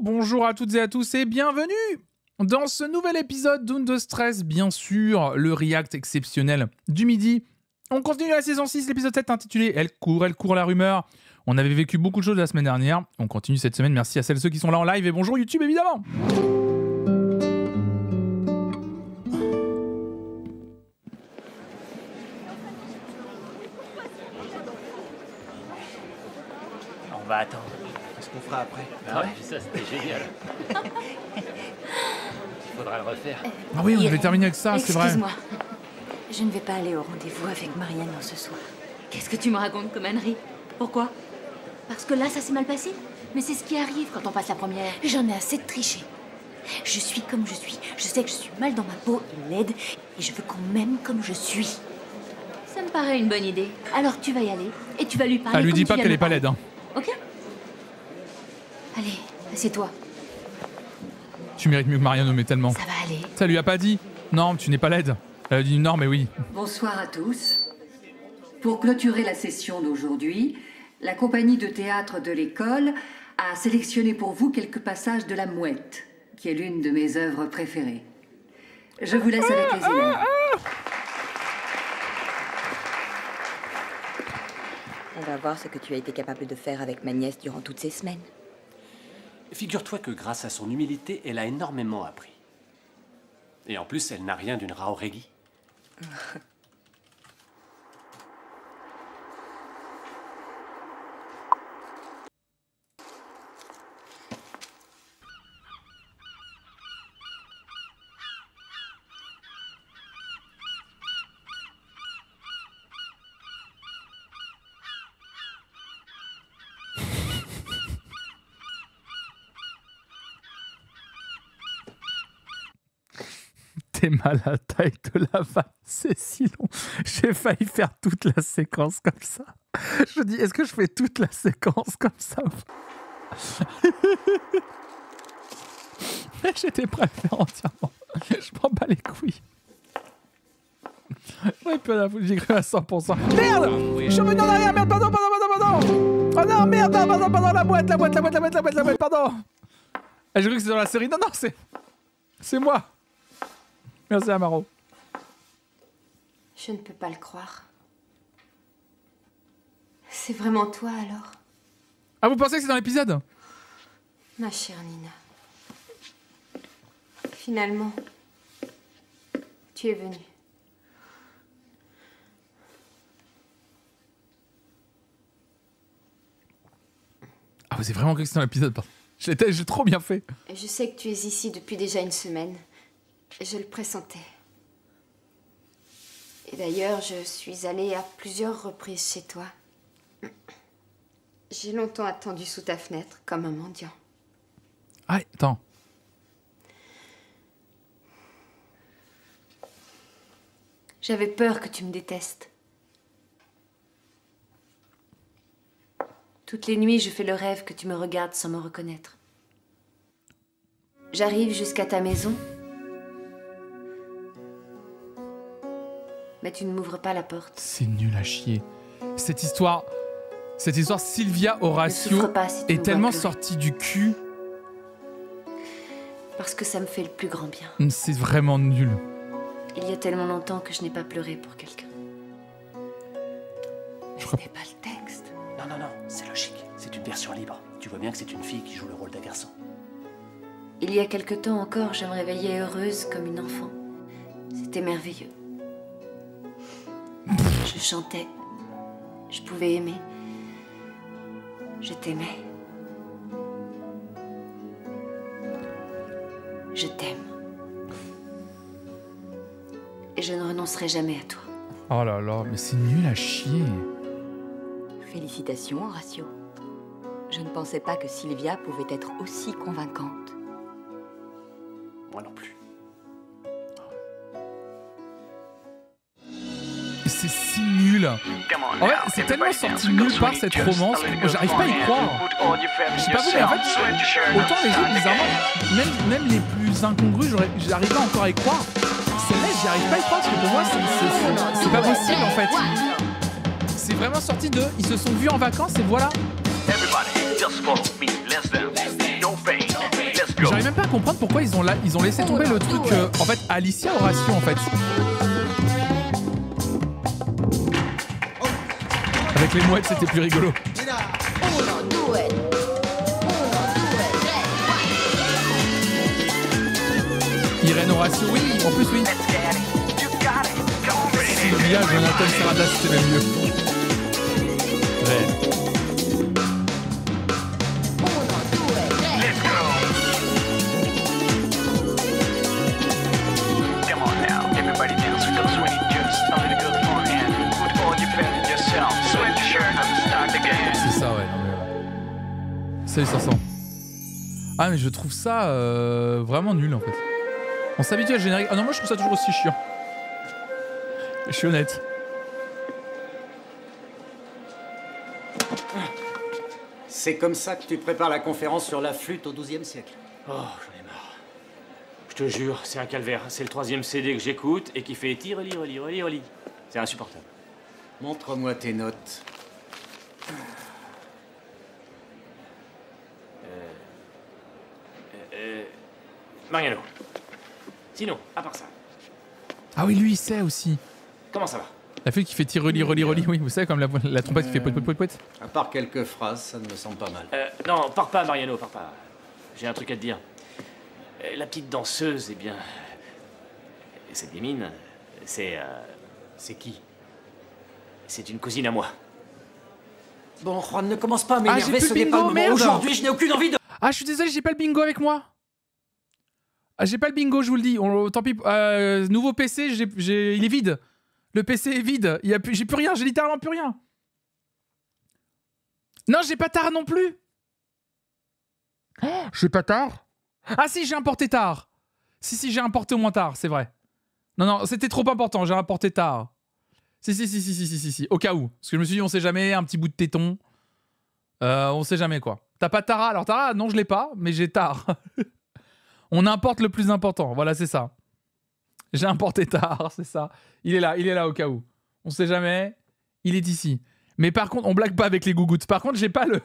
bonjour à toutes et à tous et bienvenue dans ce nouvel épisode d'Ound Stress, bien sûr, le react exceptionnel du midi. On continue la saison 6, l'épisode 7 intitulé Elle court la rumeur. On avait vécu beaucoup de choses la semaine dernière, on continue cette semaine, merci à celles et ceux qui sont là en live et bonjour YouTube évidemment. On va attendre. Qu'est-ce qu'on fera après? Ah ouais, ça c'était génial. Il faudra le refaire. Ah oui, on devait terminer avec ça, c'est vrai. Excuse-moi, je ne vais pas aller au rendez-vous avec Marianne ce soir. Qu'est-ce que tu me racontes comme ânerie? Pourquoi? Parce que là, ça s'est mal passé? Mais c'est ce qui arrive quand on passe la première. J'en ai assez de tricher. Je suis comme je suis. Je sais que je suis mal dans ma peau et laide, et je veux qu'on m'aime comme je suis. Ça me paraît une bonne idée. Alors tu vas y aller, et tu vas lui parler. Ah, lui comme dis tu pas viens qu'elle de est pas me laide, hein. parler. Ok? Allez, assieds-toi. Tu mérites mieux que Marianne, mais tellement. Ça va aller. Ça lui a pas dit? Non, tu n'es pas laide. Elle a dit non, mais oui. Bonsoir à tous. Pour clôturer la session d'aujourd'hui, la compagnie de théâtre de l'école a sélectionné pour vous quelques passages de La Mouette, qui est l'une de mes œuvres préférées. Je vous laisse avec les élèves. On va voir ce que tu as été capable de faire avec ma nièce durant toutes ces semaines. Figure-toi que grâce à son humilité, elle a énormément appris. Et en plus, elle n'a rien d'une Raorégie. T'es mal à la taille de la vanne, c'est si long. J'ai failli faire toute la séquence comme ça. Je dis, est-ce que je fais toute la séquence comme ça? J'étais prêt à le faire entièrement. Je prends pas les couilles. Ouais, puis j'ai cru à 100%. Merde! Je suis revenu en arrière, merde, pardon. Oh non, merde, pardon, la boîte, pardon. J'ai cru que c'était dans la série. Non, c'est moi. Merci Amaro. Je ne peux pas le croire. C'est vraiment toi alors? Ah, vous pensez que c'est dans l'épisode? Ma chère Nina. Finalement, tu es venue. Ah, vous avez vraiment cru que c'était dans l'épisode? J'ai trop bien fait. Je sais que tu es ici depuis déjà une semaine. Je le pressentais. Et d'ailleurs, je suis allée à plusieurs reprises chez toi. J'ai longtemps attendu sous ta fenêtre, comme un mendiant. Ah, attends. J'avais peur que tu me détestes. Toutes les nuits, je fais le rêve que tu me regardes sans me reconnaître. J'arrive jusqu'à ta maison, mais tu ne m'ouvres pas la porte. C'est nul à chier. Cette histoire Sylvia Horatio Ne souffre pas si tu me est vois tellement pleurer. sortie du cul. Parce que ça me fait le plus grand bien. C'est vraiment nul. Il y a tellement longtemps que je n'ai pas pleuré pour quelqu'un. Je Ce crois- n'est pas le texte. Non, c'est logique. C'est une version libre. Tu vois bien que c'est une fille qui joue le rôle d'un garçon. Il y a quelque temps encore, je me réveillais heureuse comme une enfant. C'était merveilleux. Je chantais. Je pouvais aimer. Je t'aimais. Je t'aime. Et je ne renoncerai jamais à toi. Oh là là, mais c'est nul à chier. Félicitations, Horatio. Je ne pensais pas que Sylvia pouvait être aussi convaincante. Moi non plus. C'est si nul. En fait, c'est tellement sorti nulle part cette romance, j'arrive pas à y croire. Je sais pas vous, mais en fait, autant les autres, bizarrement, même les plus incongrus, j'arrive pas encore à y croire. Celle-là, j'y arrive pas à y croire, parce que pour moi, c'est pas possible en fait. C'est vraiment sorti de. Ils se sont vus en vacances et voilà. Everybody, just follow me, less than, no pain. J'arrive même pas à comprendre pourquoi ils ont laissé tomber le truc. En fait, Alicia Horatio, en fait. Avec les mouettes, c'était plus rigolo. Irène Horatio, oui, en plus, oui. Sylvia, Jonathan Serrada, c'était même mieux. Ouais. C'est ça, ouais. Non, mais... Salut 500. Ah, mais je trouve ça vraiment nul, en fait. On s'habitue à le générique. Ah non, moi je trouve ça toujours aussi chiant. Je suis honnête. C'est comme ça que tu prépares la conférence sur la flûte au XIIe siècle. Oh, j'en ai marre. Je te jure, c'est un calvaire. C'est le 3e CD que j'écoute et qui fait tire-li. C'est insupportable. Montre-moi tes notes. Mariano. Sinon, à part ça. Ah oui, lui il sait aussi. Comment ça va? La flûte qui fait tire-li, oui, vous savez, comme la trompette qui fait poète. À part quelques phrases, ça ne me semble pas mal. Non, pars pas, Mariano, pars pas. J'ai un truc à te dire. La petite danseuse, eh bien... Cette gamine, c'est... C'est qui? C'est une cousine à moi. Bon, Juan, ne commence pas à m'énerver, ce n'est pas le moment. Merde. Aujourd'hui, je n'ai aucune envie de... Ah, je suis désolé, j'ai pas le bingo avec moi. Ah, j'ai pas le bingo, je vous le dis. Tant pis. Nouveau PC, il est vide. Le PC est vide. J'ai plus rien, j'ai littéralement plus rien. Non, j'ai pas tard non plus. Oh, j'ai pas tard. Ah si, j'ai importé tard. Si, j'ai importé au moins tard, c'est vrai. Non, c'était trop important, j'ai importé tard. Si. Au cas où. Parce que je me suis dit, on sait jamais, un petit bout de téton. On sait jamais quoi. T'as pas Tara? Alors Tara, non, je l'ai pas, mais j'ai tard. On importe le plus important, voilà, c'est ça. J'ai importé tard, c'est ça. Il est là au cas où. On sait jamais, il est ici. Mais par contre, on blague pas avec les gougouttes. Par contre, j'ai pas le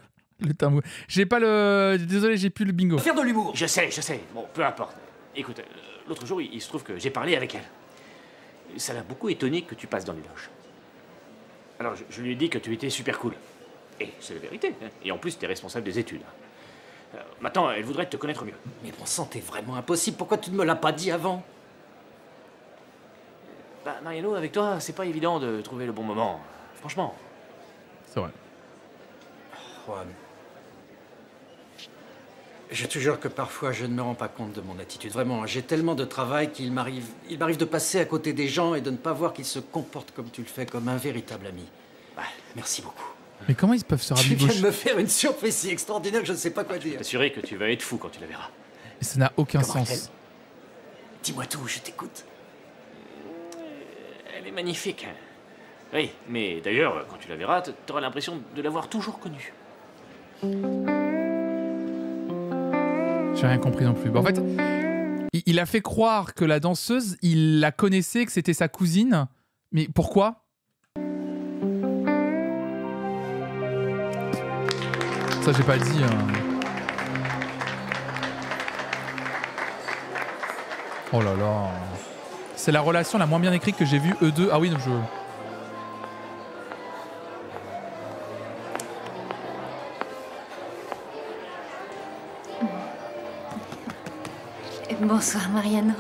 tambour. J'ai pas le... Désolé, j'ai plus le bingo. Faire de l'humour. Je sais. Bon, peu importe. Écoute, l'autre jour, il se trouve que j'ai parlé avec elle. Ça l'a beaucoup étonné que tu passes dans les loges. Alors, je lui ai dit que tu étais super cool. Et c'est la vérité. Hein. Et en plus, t'es responsable des études. Maintenant, elle voudrait te connaître mieux. Mais bon sang, t'es vraiment impossible. Pourquoi tu ne me l'as pas dit avant? Bah, Mariano, avec toi, c'est pas évident de trouver le bon moment. Franchement. C'est vrai. Juan, je te jure que parfois, je ne me rends pas compte de mon attitude. Vraiment, j'ai tellement de travail qu'il m'arrive de passer à côté des gens et de ne pas voir qu'ils se comportent comme tu le fais, comme un véritable ami. Bah, merci beaucoup. Mais comment ils peuvent se rabibocher? Tu viens de me faire une surprise si extraordinaire que je ne sais pas quoi dire. Je peux t'assurer que tu vas être fou quand tu la verras. Et ça n'a aucun Comment sens. Dis-moi tout, je t'écoute. Elle est magnifique. Oui, mais d'ailleurs, quand tu la verras, t'auras l'impression de l'avoir toujours connue. J'ai rien compris non plus. Bah, en fait, il a fait croire que la danseuse, il la connaissait, que c'était sa cousine. Mais pourquoi? Ça, j'ai pas dit. Oh là là. C'est la relation la moins bien écrite que j'ai vue, eux deux. Ah oui, donc je... Bonsoir, Mariano.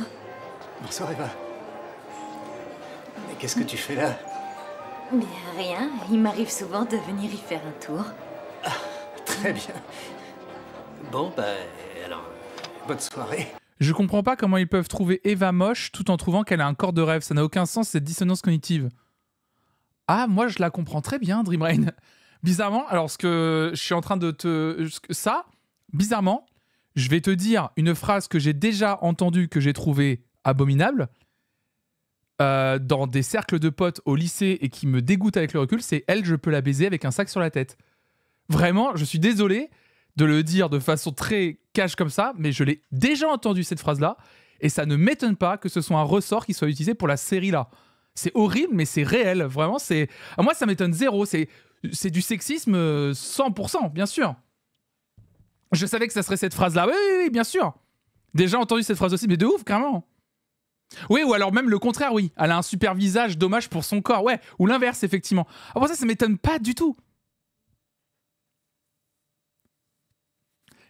Bonsoir, Eva. Mais qu'est-ce que tu fais là? Mais rien, il m'arrive souvent de venir y faire un tour. Ah, très bien. Bon, bah, alors, bonne soirée. Je comprends pas comment ils peuvent trouver Eva moche tout en trouvant qu'elle a un corps de rêve. Ça n'a aucun sens, cette dissonance cognitive. Ah, moi, je la comprends très bien, Dreamrain. Bizarrement, alors ce que je suis en train de te... Ça, bizarrement, je vais te dire une phrase que j'ai déjà entendue, que j'ai trouvée abominable, dans des cercles de potes au lycée et qui me dégoûte avec le recul, c'est « Elle, je peux la baiser avec un sac sur la tête ». Vraiment, je suis désolé de le dire de façon très cash comme ça, mais je l'ai déjà entendu cette phrase-là, et ça ne m'étonne pas que ce soit un ressort qui soit utilisé pour la série-là. C'est horrible, mais c'est réel. Vraiment, c'est... Moi, ça m'étonne zéro. C'est du sexisme 100%, bien sûr. Je savais que ça serait cette phrase-là. Oui, bien sûr. Déjà entendu cette phrase aussi, mais de ouf, carrément. Oui, ou alors même le contraire, oui. Elle a un super visage, dommage pour son corps. Ouais, ou l'inverse, effectivement. Ah, pour ça m'étonne pas du tout.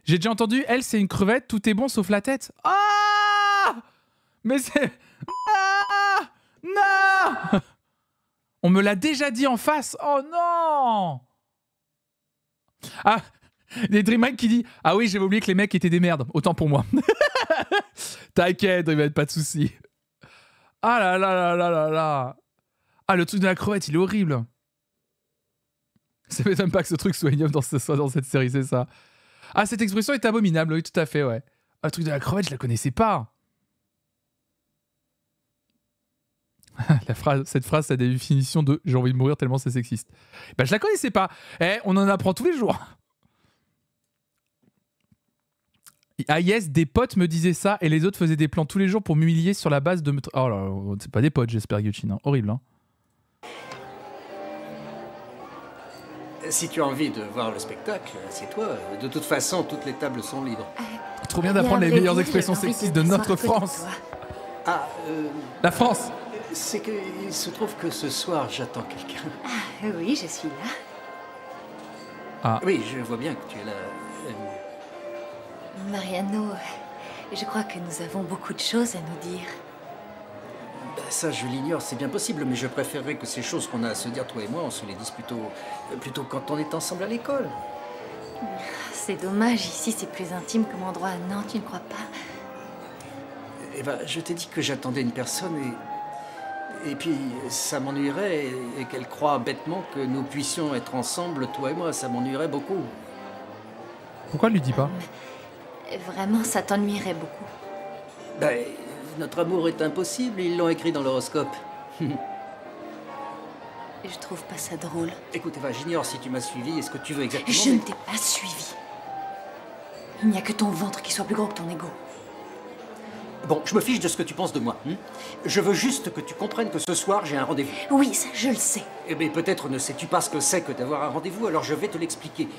J'ai déjà entendu, elle, c'est une crevette, tout est bon sauf la tête. Ah! Mais c'est... Ah! Non! On me l'a déjà dit en face. Oh non! Ah, il y a Dreamhack qui dit ah oui, j'avais oublié que les mecs étaient des merdes. Autant pour moi. T'inquiète, Dreamhack, pas de soucis. Ah là là là là là là. Ah, le truc de la crevette, il est horrible. Ça m'étonne pas que ce truc soit ignoble dans cette série, c'est ça. Ah, cette expression est abominable, oui, tout à fait, ouais. Ah, le truc de la crevette, je la connaissais pas. Cette phrase, c'est la définition de j'ai envie de mourir tellement c'est sexiste. Bah, je la connaissais pas. Eh, on en apprend tous les jours. Ah yes, des potes me disaient ça et les autres faisaient des plans tous les jours pour m'humilier sur la base de... Oh là, c'est pas des potes, j'espère, Gucci, hein. Horrible, hein. Si tu as envie de voir le spectacle, c'est toi. De toute façon, toutes les tables sont libres. Trop bien d'apprendre les meilleures expressions sexistes de notre France. Ah, La France. C'est qu'il se trouve que ce soir, j'attends quelqu'un. Ah, oui, je suis là. Ah. Oui, je vois bien que tu es là. Mariano, je crois que nous avons beaucoup de choses à nous dire. Ben ça, je l'ignore, c'est bien possible, mais je préférerais que ces choses qu'on a à se dire, toi et moi, on se les dise plutôt quand on est ensemble à l'école. C'est dommage, ici c'est plus intime que mon endroit à Nantes, tu ne crois pas? Eh ben, je t'ai dit que j'attendais une personne et puis ça m'ennuierait et qu'elle croit bêtement que nous puissions être ensemble, toi et moi, ça m'ennuierait beaucoup. Pourquoi elle lui dit pas? Vraiment, ça t'ennuierait beaucoup. Ben, notre amour est impossible, ils l'ont écrit dans l'horoscope. Je trouve pas ça drôle. Écoute Eva, j'ignore si tu m'as suivi et ce que tu veux exactement. Je ne t'ai pas suivi. Il n'y a que ton ventre qui soit plus gros que ton ego. Bon, je me fiche de ce que tu penses de moi. Je veux juste que tu comprennes que ce soir, j'ai un rendez-vous. Oui, ça, je le sais. Eh bien, peut-être ne sais-tu pas ce que c'est que d'avoir un rendez-vous, alors je vais te l'expliquer.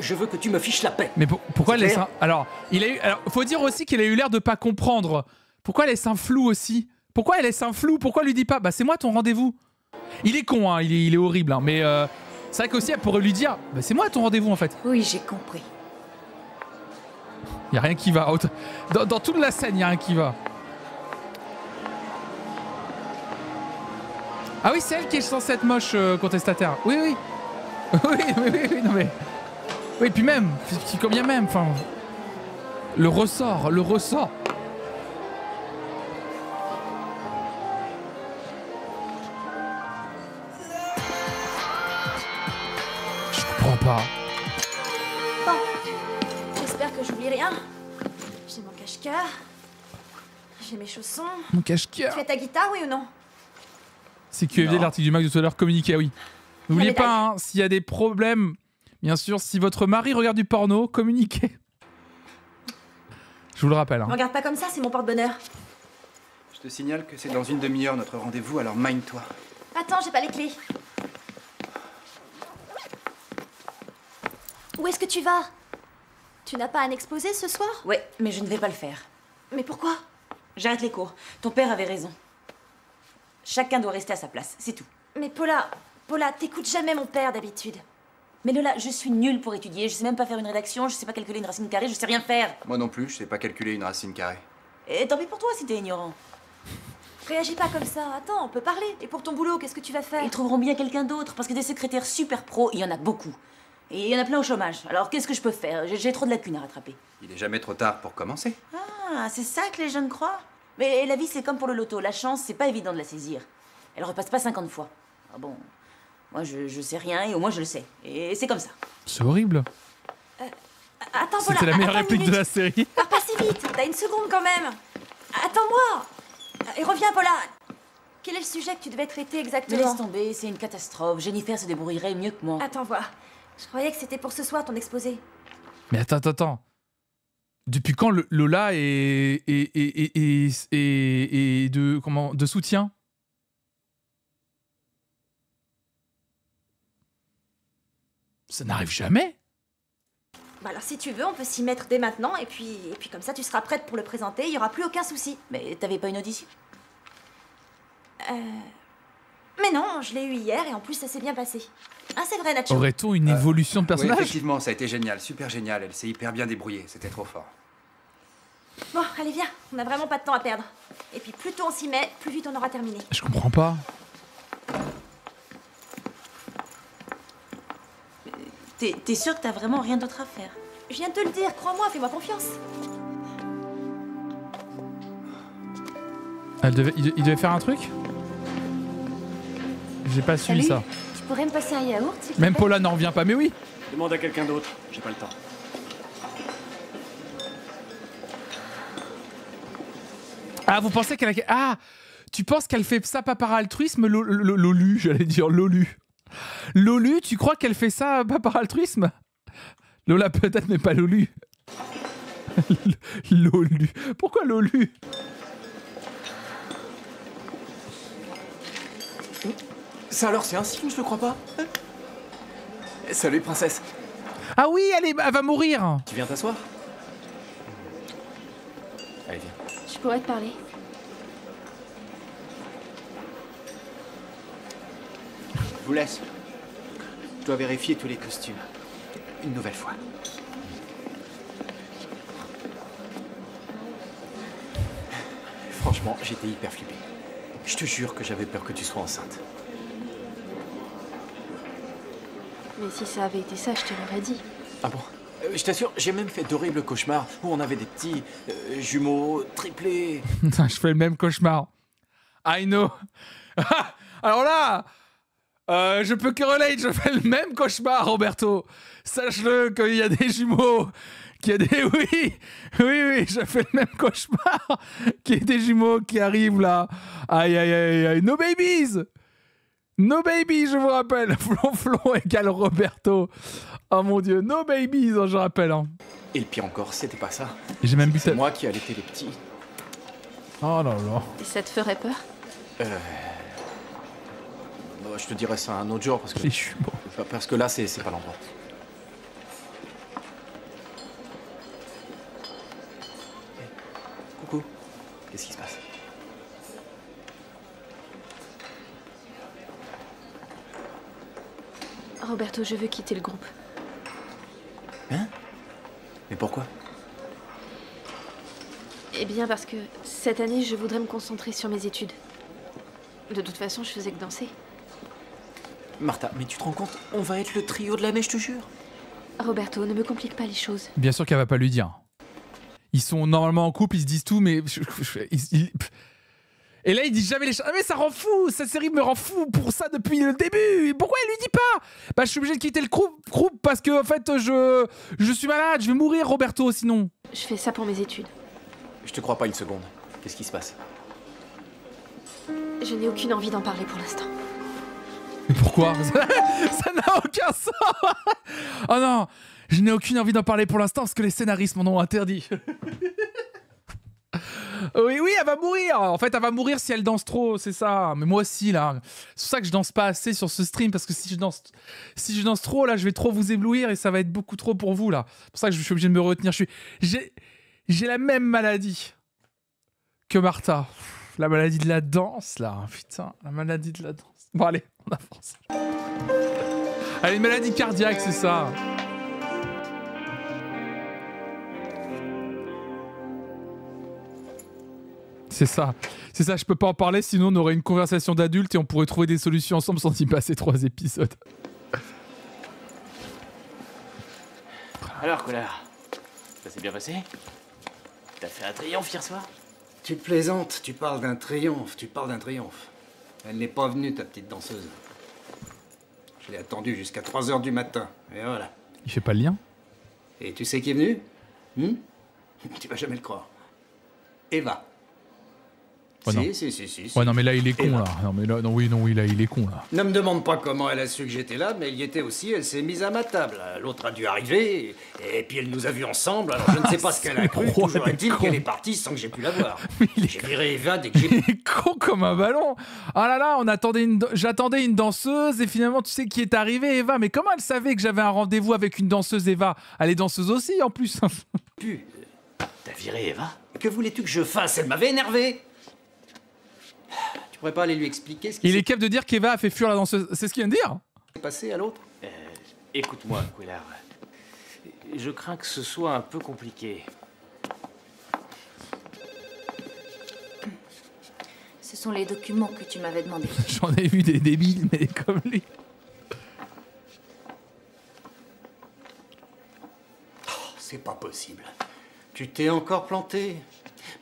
Je veux que tu me fiches la paix. Mais pourquoi elle laisse un... Alors, faut dire aussi qu'il a eu l'air de pas comprendre. Pourquoi elle laisse un flou aussi? Pourquoi elle laisse un flou? Pourquoi elle lui dit pas bah c'est moi ton rendez-vous? Il est con, hein, il est horrible, hein, mais c'est vrai qu'aussi elle pourrait lui dire bah c'est moi ton rendez-vous en fait. Oui, j'ai compris. Y a rien qui va. Dans toute la scène, y a rien qui va. Ah oui, c'est elle qui est censée être moche, contestataire. Oui, oui. oui, non mais... Oui, puis même, comme bien même, enfin... Le ressort. Je comprends pas. Bon, j'espère que j'oublie rien. J'ai mon cache-cœur. J'ai mes chaussons. Mon cache-cœur. Tu as ta guitare, oui ou non? C'est QFD, l'article du Mac de tout à l'heure, communiqué, oui. N'oubliez pas, hein, s'il y a des problèmes, bien sûr, si votre mari regarde du porno, communiquez. Je vous le rappelle. Hein. Regarde pas comme ça, c'est mon porte-bonheur. Je te signale que c'est dans une demi-heure notre rendez-vous, alors mine-toi. Attends, j'ai pas les clés. Où est-ce que tu vas? Tu n'as pas un exposé ce soir? Ouais, mais je ne vais pas le faire. Mais pourquoi? J'arrête les cours. Ton père avait raison. Chacun doit rester à sa place, c'est tout. Mais Paula, t'écoutes jamais mon père d'habitude. Mais Lola, je suis nulle pour étudier, je sais même pas faire une rédaction, je sais pas calculer une racine carrée, je sais rien faire. Moi non plus, je sais pas calculer une racine carrée. Et tant pis pour toi si t'es ignorant. Réagis pas comme ça, attends, on peut parler. Et pour ton boulot, qu'est-ce que tu vas faire? Ils trouveront bien quelqu'un d'autre, parce que des secrétaires super pros, il y en a beaucoup. Et il y en a plein au chômage. Alors qu'est-ce que je peux faire? J'ai trop de lacunes à rattraper. Il est jamais trop tard pour commencer. Ah, c'est ça que les jeunes croient? Mais la vie, c'est comme pour le loto. La chance, c'est pas évident de la saisir. Elle repasse pas 50 fois. Ah bon, moi je sais rien et au moins je le sais. Et c'est comme ça. C'est horrible. Attends, Paula, c'était la meilleure réplique de la série. Pars pas si vite, t'as une seconde quand même. Attends-moi. Et reviens, Paula. Quel est le sujet que tu devais traiter exactement? Mais laisse tomber, c'est une catastrophe. Jennifer se débrouillerait mieux que moi. Attends, voir. Je croyais que c'était pour ce soir ton exposé. Mais attends. Depuis quand Lola est de soutien? Ça n'arrive jamais. Bah alors si tu veux, on peut s'y mettre dès maintenant, et puis comme ça tu seras prête pour le présenter, il y aura plus aucun souci. Mais t'avais pas une audition? Mais non, je l'ai eu hier, et en plus ça s'est bien passé. Ah, c'est vrai, Nacho. Aurait-on une évolution de Oui, personnage? effectivement, ça a été génial, super génial. Elle s'est hyper bien débrouillée, c'était trop fort. Bon, allez, viens, on n'a vraiment pas de temps à perdre. Et puis plus tôt on s'y met, plus vite on aura terminé. Je comprends pas. T'es sûr que t'as vraiment rien d'autre à faire? Je viens de te le dire, crois-moi, fais-moi confiance. Il devait faire un truc? J'ai pas suivi ça. Tu pourrais me passer un yaourt, s'il te Même plaît? Paula n'en revient pas, mais oui. Demande à quelqu'un d'autre, j'ai pas le temps. Ah, vous pensez qu'elle a... Ah, tu penses qu'elle fait ça pas par altruisme, Lolu, j'allais dire Lolu. Lolu, tu crois qu'elle fait ça pas par altruisme? Lola peut-être, mais pas Lolu. Lolu. Pourquoi Lolu? Ça alors, c'est un signe, je le crois pas? Salut, princesse. Ah oui, elle va mourir. Tu viens t'asseoir? Allez, viens. Je pourrais te parler. Je vous laisse. Je dois vérifier tous les costumes. Une nouvelle fois. Franchement, j'étais hyper flippé. Je te jure que j'avais peur que tu sois enceinte. Mais si ça avait été ça, je te l'aurais dit. Ah bon? Je t'assure, j'ai même fait d'horribles cauchemars où on avait des petits jumeaux triplés. Je fais le même cauchemar. I know. Alors là, je peux que relate, je fais le même cauchemar, Roberto. Sache-le qu'il y a des jumeaux, qu'il y a des... Oui, je fais le même cauchemar. Qu'il y a des jumeaux qui arrivent là. Aïe, aïe, aïe, aïe. No babies. No babies, je vous rappelle. Flonflon égale Roberto. Oh mon Dieu, no babies, je rappelle. Hein. Et le pire encore, c'était pas ça. J'ai même bu C'est moi qui allaitais les petits. Oh là là. Et ça te ferait peur? Bah, je te dirai ça un autre jour parce que... Les jumeaux. Parce que là, c'est pas l'endroit. Hey, coucou. Qu'est-ce qui se passe? Roberto, je veux quitter le groupe. Hein? Mais pourquoi? Eh bien parce que cette année, je voudrais me concentrer sur mes études. De toute façon, je faisais que danser. Martha, mais tu te rends compte? On va être le trio de l'année, je te jure. Roberto, ne me complique pas les choses. Bien sûr qu'elle va pas lui dire. Ils sont normalement en couple, ils se disent tout, mais... Et là, il dit jamais les choses. Ah mais ça rend fou. Cette série me rend fou pour ça depuis le début. Pourquoi elle lui dit pas? Bah je suis obligé de quitter le groupe parce que en fait je suis malade. Je vais mourir, Roberto, sinon. Je fais ça pour mes études. Je te crois pas une seconde. Qu'est-ce qui se passe? Je n'ai aucune envie d'en parler pour l'instant. Mais pourquoi? Ça n'a aucun sens. Oh non, je n'ai aucune envie d'en parler pour l'instant parce que les scénaristes m'en ont interdit. Oui, elle va mourir. En fait, elle va mourir si elle danse trop, c'est ça. Mais moi aussi, là. C'est pour ça que je danse pas assez sur ce stream, parce que si je danse trop, là, je vais trop vous éblouir et ça va être beaucoup trop pour vous, là. C'est pour ça que je suis obligé de me retenir. J'ai la même maladie que Martha. La maladie de la danse, là. Putain, la maladie de la danse. Bon, allez, on avance. Allez, une maladie cardiaque, c'est ça. C'est ça, je peux pas en parler, sinon on aurait une conversation d'adultes et on pourrait trouver des solutions ensemble sans y passer 3 épisodes. Alors, Collard, ça s'est bien passé? T'as fait un triomphe hier soir? Tu plaisantes, tu parles d'un triomphe. Elle n'est pas venue, ta petite danseuse. Je l'ai attendue jusqu'à 3 h du matin, et voilà. Il fait pas le lien? Et tu sais qui est venu? Tu vas jamais le croire. Eva. Oh, non. Si. Ouais, non, mais là, il est con, là. Non, mais là, non, oui, là, il est con, là. Ne me demande pas comment elle a su que j'étais là, mais elle y était aussi, elle s'est mise à ma table. L'autre a dû arriver, et puis elle nous a vus ensemble, alors je ne sais pas ce qu'elle a cru, toujours est-il qu'elle est partie sans que j'ai pu la voir. J'ai viré Eva dès que j'ai... Il est con comme un ballon. Oh là là, j'attendais une danseuse, et finalement, tu sais qui est arrivé, Eva. Mais comment elle savait que j'avais un rendez-vous avec une danseuse, Eva? Elle est danseuse aussi, en plus. T'as viré Eva? Que voulais-tu que je fasse? Elle m'avait énervé. Tu pourrais pas aller lui expliquer ce qui Il est capable de dire qu'Eva a fait fuir la danseuse. C'est ce qu'il vient de dire? s'est passé à l'autre? Écoute-moi, Quillard. Je crains que ce soit un peu compliqué. Ce sont les documents que tu m'avais demandé. J'en ai vu des débiles, mais comme lui. Oh, c'est pas possible. Tu t'es encore planté?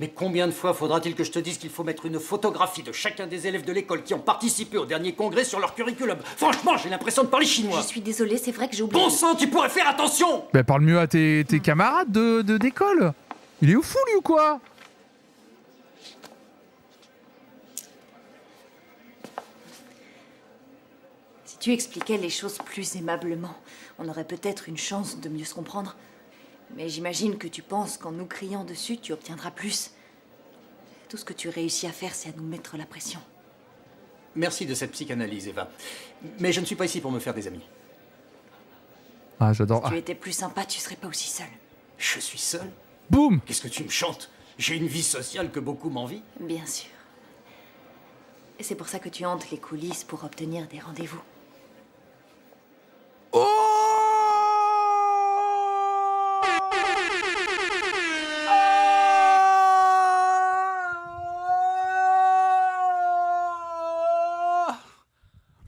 Mais combien de fois faudra-t-il que je te dise qu'il faut mettre une photographie de chacun des élèves de l'école qui ont participé au dernier congrès sur leur curriculum? Franchement, j'ai l'impression de parler chinois. Je suis désolée, c'est vrai que j'ai oublié. Bon sang, tu pourrais faire attention! Bah, parle mieux à tes camarades d'école. Il est fou, lui, ou quoi? Si tu expliquais les choses plus aimablement, on aurait peut-être une chance de mieux se comprendre. Mais j'imagine que tu penses qu'en nous criant dessus, tu obtiendras plus. Tout ce que tu réussis à faire, c'est à nous mettre la pression. Merci de cette psychanalyse, Eva. Mais je ne suis pas ici pour me faire des amis. Ah, j'adore. Si tu étais plus sympa, tu serais pas aussi seul. Je suis seul? Boum! Qu'est-ce que tu me chantes? J'ai une vie sociale que beaucoup m'envient. Bien sûr. Et c'est pour ça que tu hantes les coulisses pour obtenir des rendez-vous.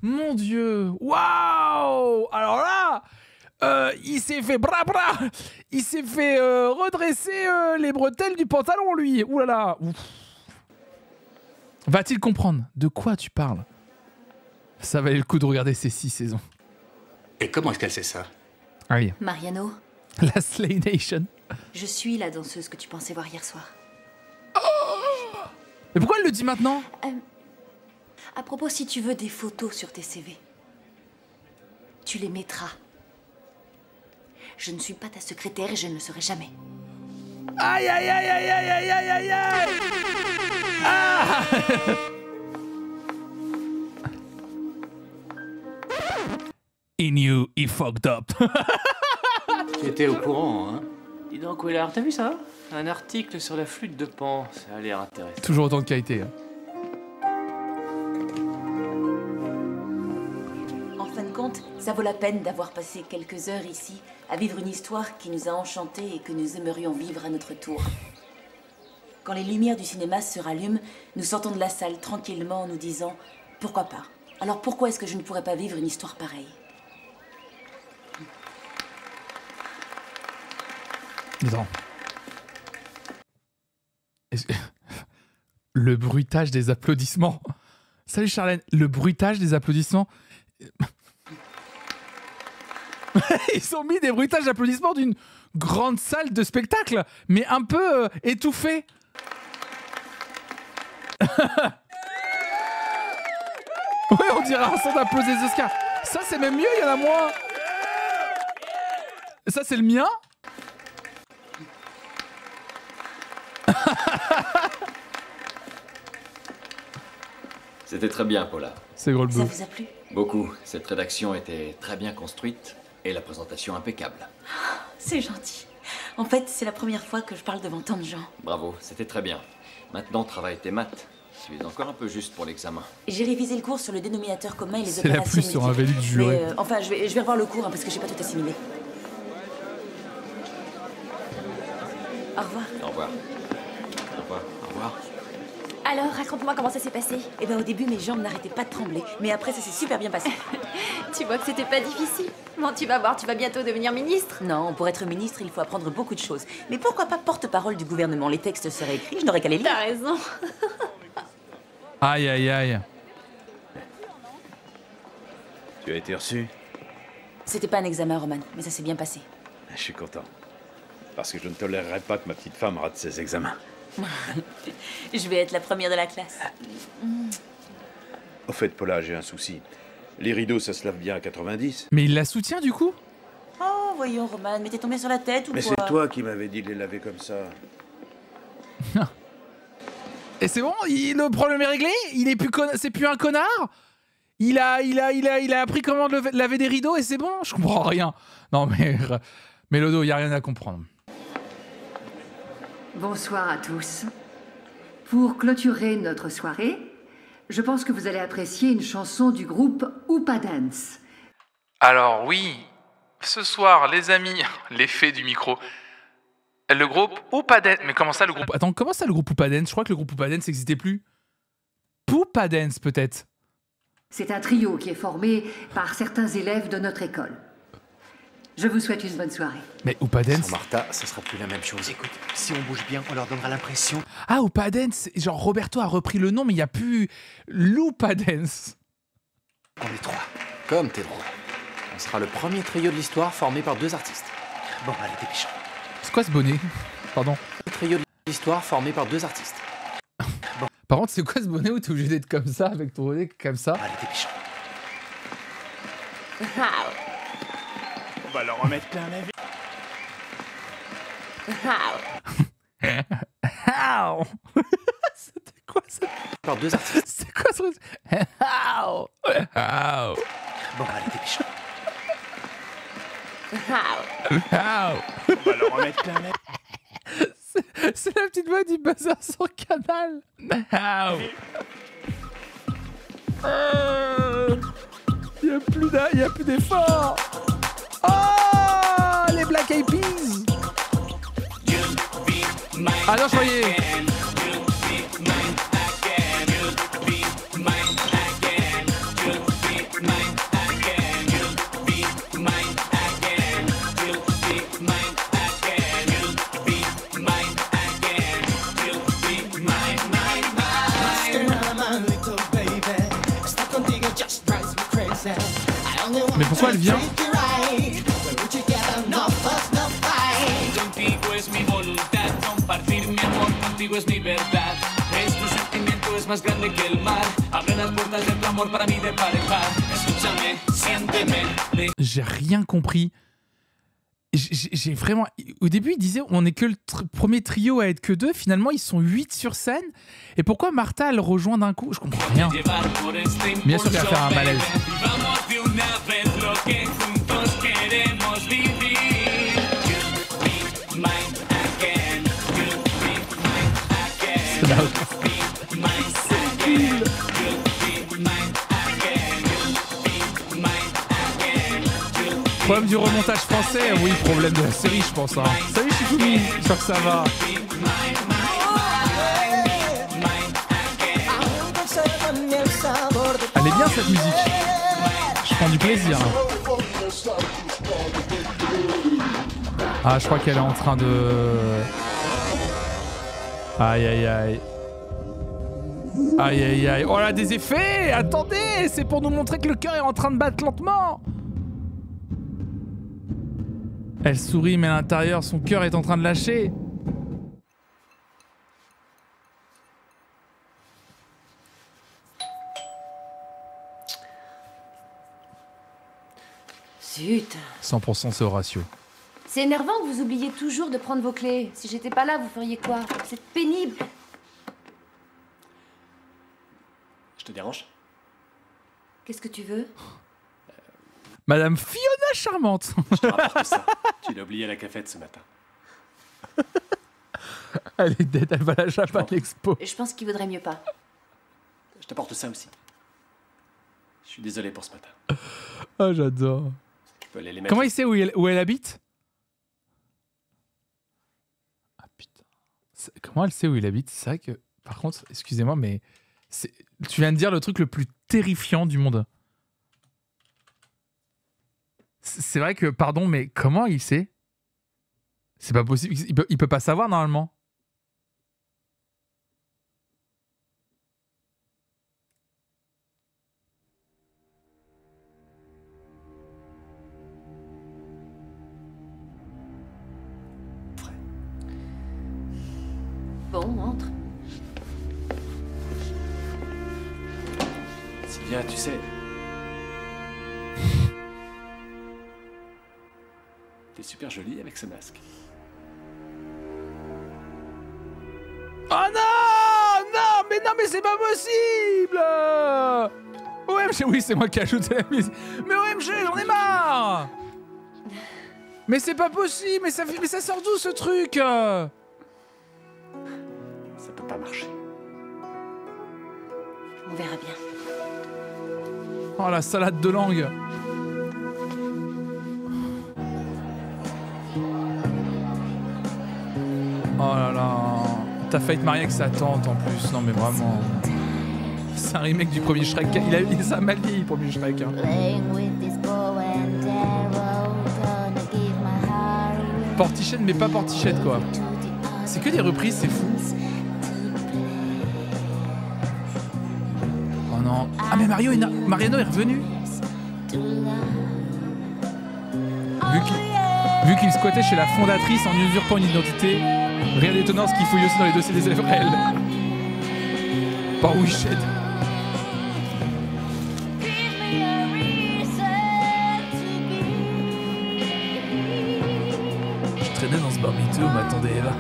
Mon Dieu! Waouh! Alors là, il s'est fait il s'est fait redresser les bretelles du pantalon, lui. Ouh là là! Ouf. Va-t-il comprendre de quoi tu parles? Ça valait le coup de regarder ces 6 saisons. Et comment est-ce qu'elle sait ça? Allez. Mariano, La Slay Nation. je suis la danseuse que tu pensais voir hier soir. Mais pourquoi elle le dit maintenant? À propos, si tu veux des photos sur tes CV, tu les mettras. Je ne suis pas ta secrétaire et je ne le serai jamais. Aïe aïe aïe aïe aïe aïe aïe aïe aïe! Ah! He knew he fucked up. Tu étais au courant, hein? Dis donc, Quillard, t'as vu ça? Un article sur la flûte de Pan. Ça a l'air intéressant. Toujours autant de qualité. Hein. En fin de compte, ça vaut la peine d'avoir passé quelques heures ici à vivre une histoire qui nous a enchantés et que nous aimerions vivre à notre tour. Quand les lumières du cinéma se rallument, nous sortons de la salle tranquillement en nous disant « Pourquoi pas? Alors pourquoi est-ce que je ne pourrais pas vivre une histoire pareille ?» Attends. Le bruitage des applaudissements. Salut Charlène. Le bruitage des applaudissements. Ils ont mis des bruitages d'applaudissements d'une grande salle de spectacle, mais un peu étouffée. Oui, on dirait un son d'applaudir des Oscars. Ça, c'est même mieux, il y en a moins. Ça, c'est le mien. C'était très bien, Paula. C'est gros le Ça bleu. vous a plu? Beaucoup. Cette rédaction était très bien construite et la présentation impeccable. C'est gentil. En fait, c'est la première fois que je parle devant tant de gens. Bravo, c'était très bien. Maintenant, travaille tes maths. Tu es encore un peu juste pour l'examen. J'ai révisé le cours sur le dénominateur commun et les C'est la opérations pluie sur un multiples. Vélux juré. Mais, enfin, je vais revoir le cours hein, parce que j'ai pas tout assimilé. Au revoir. Au revoir. Au revoir. Au revoir. Alors, raconte-moi comment ça s'est passé. Eh ben, au début, mes jambes n'arrêtaient pas de trembler. Mais après, ça s'est super bien passé. Tu vois que c'était pas difficile. Bon, tu vas voir, tu vas bientôt devenir ministre. Non, pour être ministre, il faut apprendre beaucoup de choses. Mais pourquoi pas porte-parole du gouvernement? Les textes seraient écrits, je n'aurais qu'à les lire. T'as raison. Aïe, aïe, aïe. Tu as été reçu? C'était pas un examen, Roman, mais ça s'est bien passé. Je suis content. Parce que je ne tolérerai pas que ma petite femme rate ses examens. Je vais être la première de la classe. Au fait, Paula, j'ai un souci. Les rideaux, ça se lave bien à 90. Mais il la soutient du coup? Oh, voyons, Roman, mais t'es tombé sur la tête ou Mais quoi? c'est toi qui m'avais dit de les laver comme ça. Et c'est bon, le problème est réglé? Il est plus c'est plus un connard? Il a appris comment laver des rideaux et c'est bon? Je comprends rien. Non mais Lodo, y a rien à comprendre. Bonsoir à tous. Pour clôturer notre soirée, je pense que vous allez apprécier une chanson du groupe Oupa Dance. Alors oui, ce soir, les amis, l'effet du micro. Le groupe Oupa Dance. Mais comment ça le groupe? Attends, comment ça le groupe Oupa Dance? Je crois que le groupe Oupa Dance n'existait plus. Poupa Dance peut-être. C'est un trio qui est formé par certains élèves de notre école. Je vous souhaite une bonne soirée. Mais Oupa Dance. Sans Martha, ça sera plus la même chose. Écoute, si on bouge bien, on leur donnera l'impression. Ah, Oupa Dance, genre Roberto a repris le nom, mais il n'y a plus l'Oupa Dance. On est 3. Comme t'es drôle. On sera le premier trio de l'histoire formé par 2 artistes. Bon, allez, dépêchons. C'est quoi ce bonnet? Pardon. Le trio de l'histoire formé par 2 artistes. Bon. Par contre, c'est quoi ce bonnet où t'es obligé d'être comme ça, avec ton bonnet comme ça? Allez, dépêchons. On va leur remettre plein la vie. C'était quoi ça? Par 2 artistes. C'est quoi ce truc? Bon, allez, dépêchons. On va leur remettre plein la vie. C'est la petite voix du buzzer sur Canal. Il y a plus d'efforts. Oh, les Black Eyed Peas. Ah non, je voyais. Mais pourquoi elle vient? J'ai rien compris. J'ai vraiment... Au début, ils disaient on est que le premier trio à être que 2. Finalement, ils sont 8 sur scène. Et pourquoi Martha, elle rejoint d'un coup? Je comprends rien. Bien sûr qu'elle va faire un malaise. Problème du remontage français, oui, problème de la série, je pense. Hein. Salut Shifumi, j'espère que ça va. Elle est bien cette musique. Je prends du plaisir. Ah, je crois qu'elle est en train de... Aïe, aïe, aïe. Aïe, aïe, aïe. Oh là, des effets! Attendez! C'est pour nous montrer que le cœur est en train de battre lentement! Elle sourit, mais à l'intérieur, son cœur est en train de lâcher. Zut. 100% c'est Horatio. C'est énervant que vous oubliez toujours de prendre vos clés. Si j'étais pas là, vous feriez quoi? C'est pénible. Je te dérange? Qu'est-ce que tu veux? Madame Fiona charmante. Je te rapporte ça. Tu l'as oublié à la cafette ce matin. Elle est dead, elle va la Japan Expo. Je pense qu'il vaudrait mieux pas. Je t'apporte ça aussi. Je suis désolé pour ce matin. Ah, j'adore. Tu peux aller les mettre. Comment il sait où elle habite? Ah putain. Comment elle sait où il habite? C'est vrai que, par contre, excusez-moi, mais tu viens de dire le truc le plus terrifiant du monde. C'est vrai que, pardon, mais comment il sait? C'est pas possible. Il peut pas savoir normalement. Bon, entre. Sylvia, tu sais... T'es super jolie avec ce masque. Oh non! Non, mais c'est pas possible! OMG, oui, c'est moi qui ai ajouté la musique. Mais OMG, j'en ai marre! Mais c'est pas possible, mais ça sort d'où ce truc? Ça peut pas marcher. On verra bien. Oh, la salade de langue. Oh là là. T'as failli te marier avec sa tante en plus. Non mais vraiment. C'est un remake du premier Shrek. Ça a mal vieilli le premier Shrek. Hein. Portichette mais pas Portichette quoi. C'est que des reprises, c'est fou. Oh non. Ah mais Mariano est revenu. Vu qu'il squattait chez la fondatrice en usurpant une identité, rien d'étonnant ce qu'il fouille aussi dans les dossiers des Evrel. Par Wished. Je traînais dans ce barbiteux où m'attendait Eva.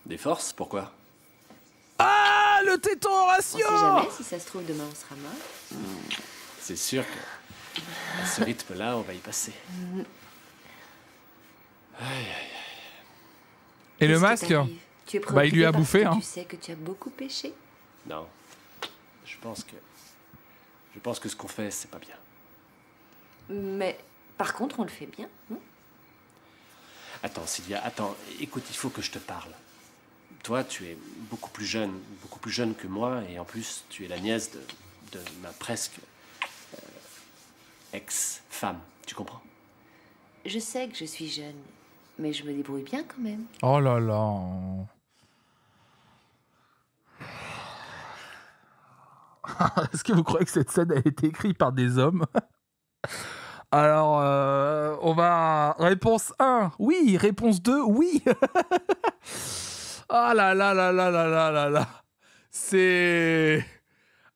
Des forces? Pourquoi? Ah, le téton Horatio! On sait jamais, si ça se trouve, demain on sera mort. C'est sûr que à ce rythme-là, on va y passer. Aïe, aïe, aïe. Et le masque? Bah, il lui a bouffé, hein. Tu sais que tu as beaucoup péché. Non. Je pense que ce qu'on fait, c'est pas bien. Mais, par contre, on le fait bien, non? Attends, Sylvia, attends. Écoute, il faut que je te parle. Toi, tu es beaucoup plus jeune que moi, et en plus, tu es la nièce de ma presque ex-femme. Tu comprends? Je sais que je suis jeune, mais je me débrouille bien quand même. Oh là là. Est-ce que vous croyez que cette scène a été écrite par des hommes? Alors, on va... Réponse 1, oui. Réponse 2, oui. Ah là là là là là là là là. C'est...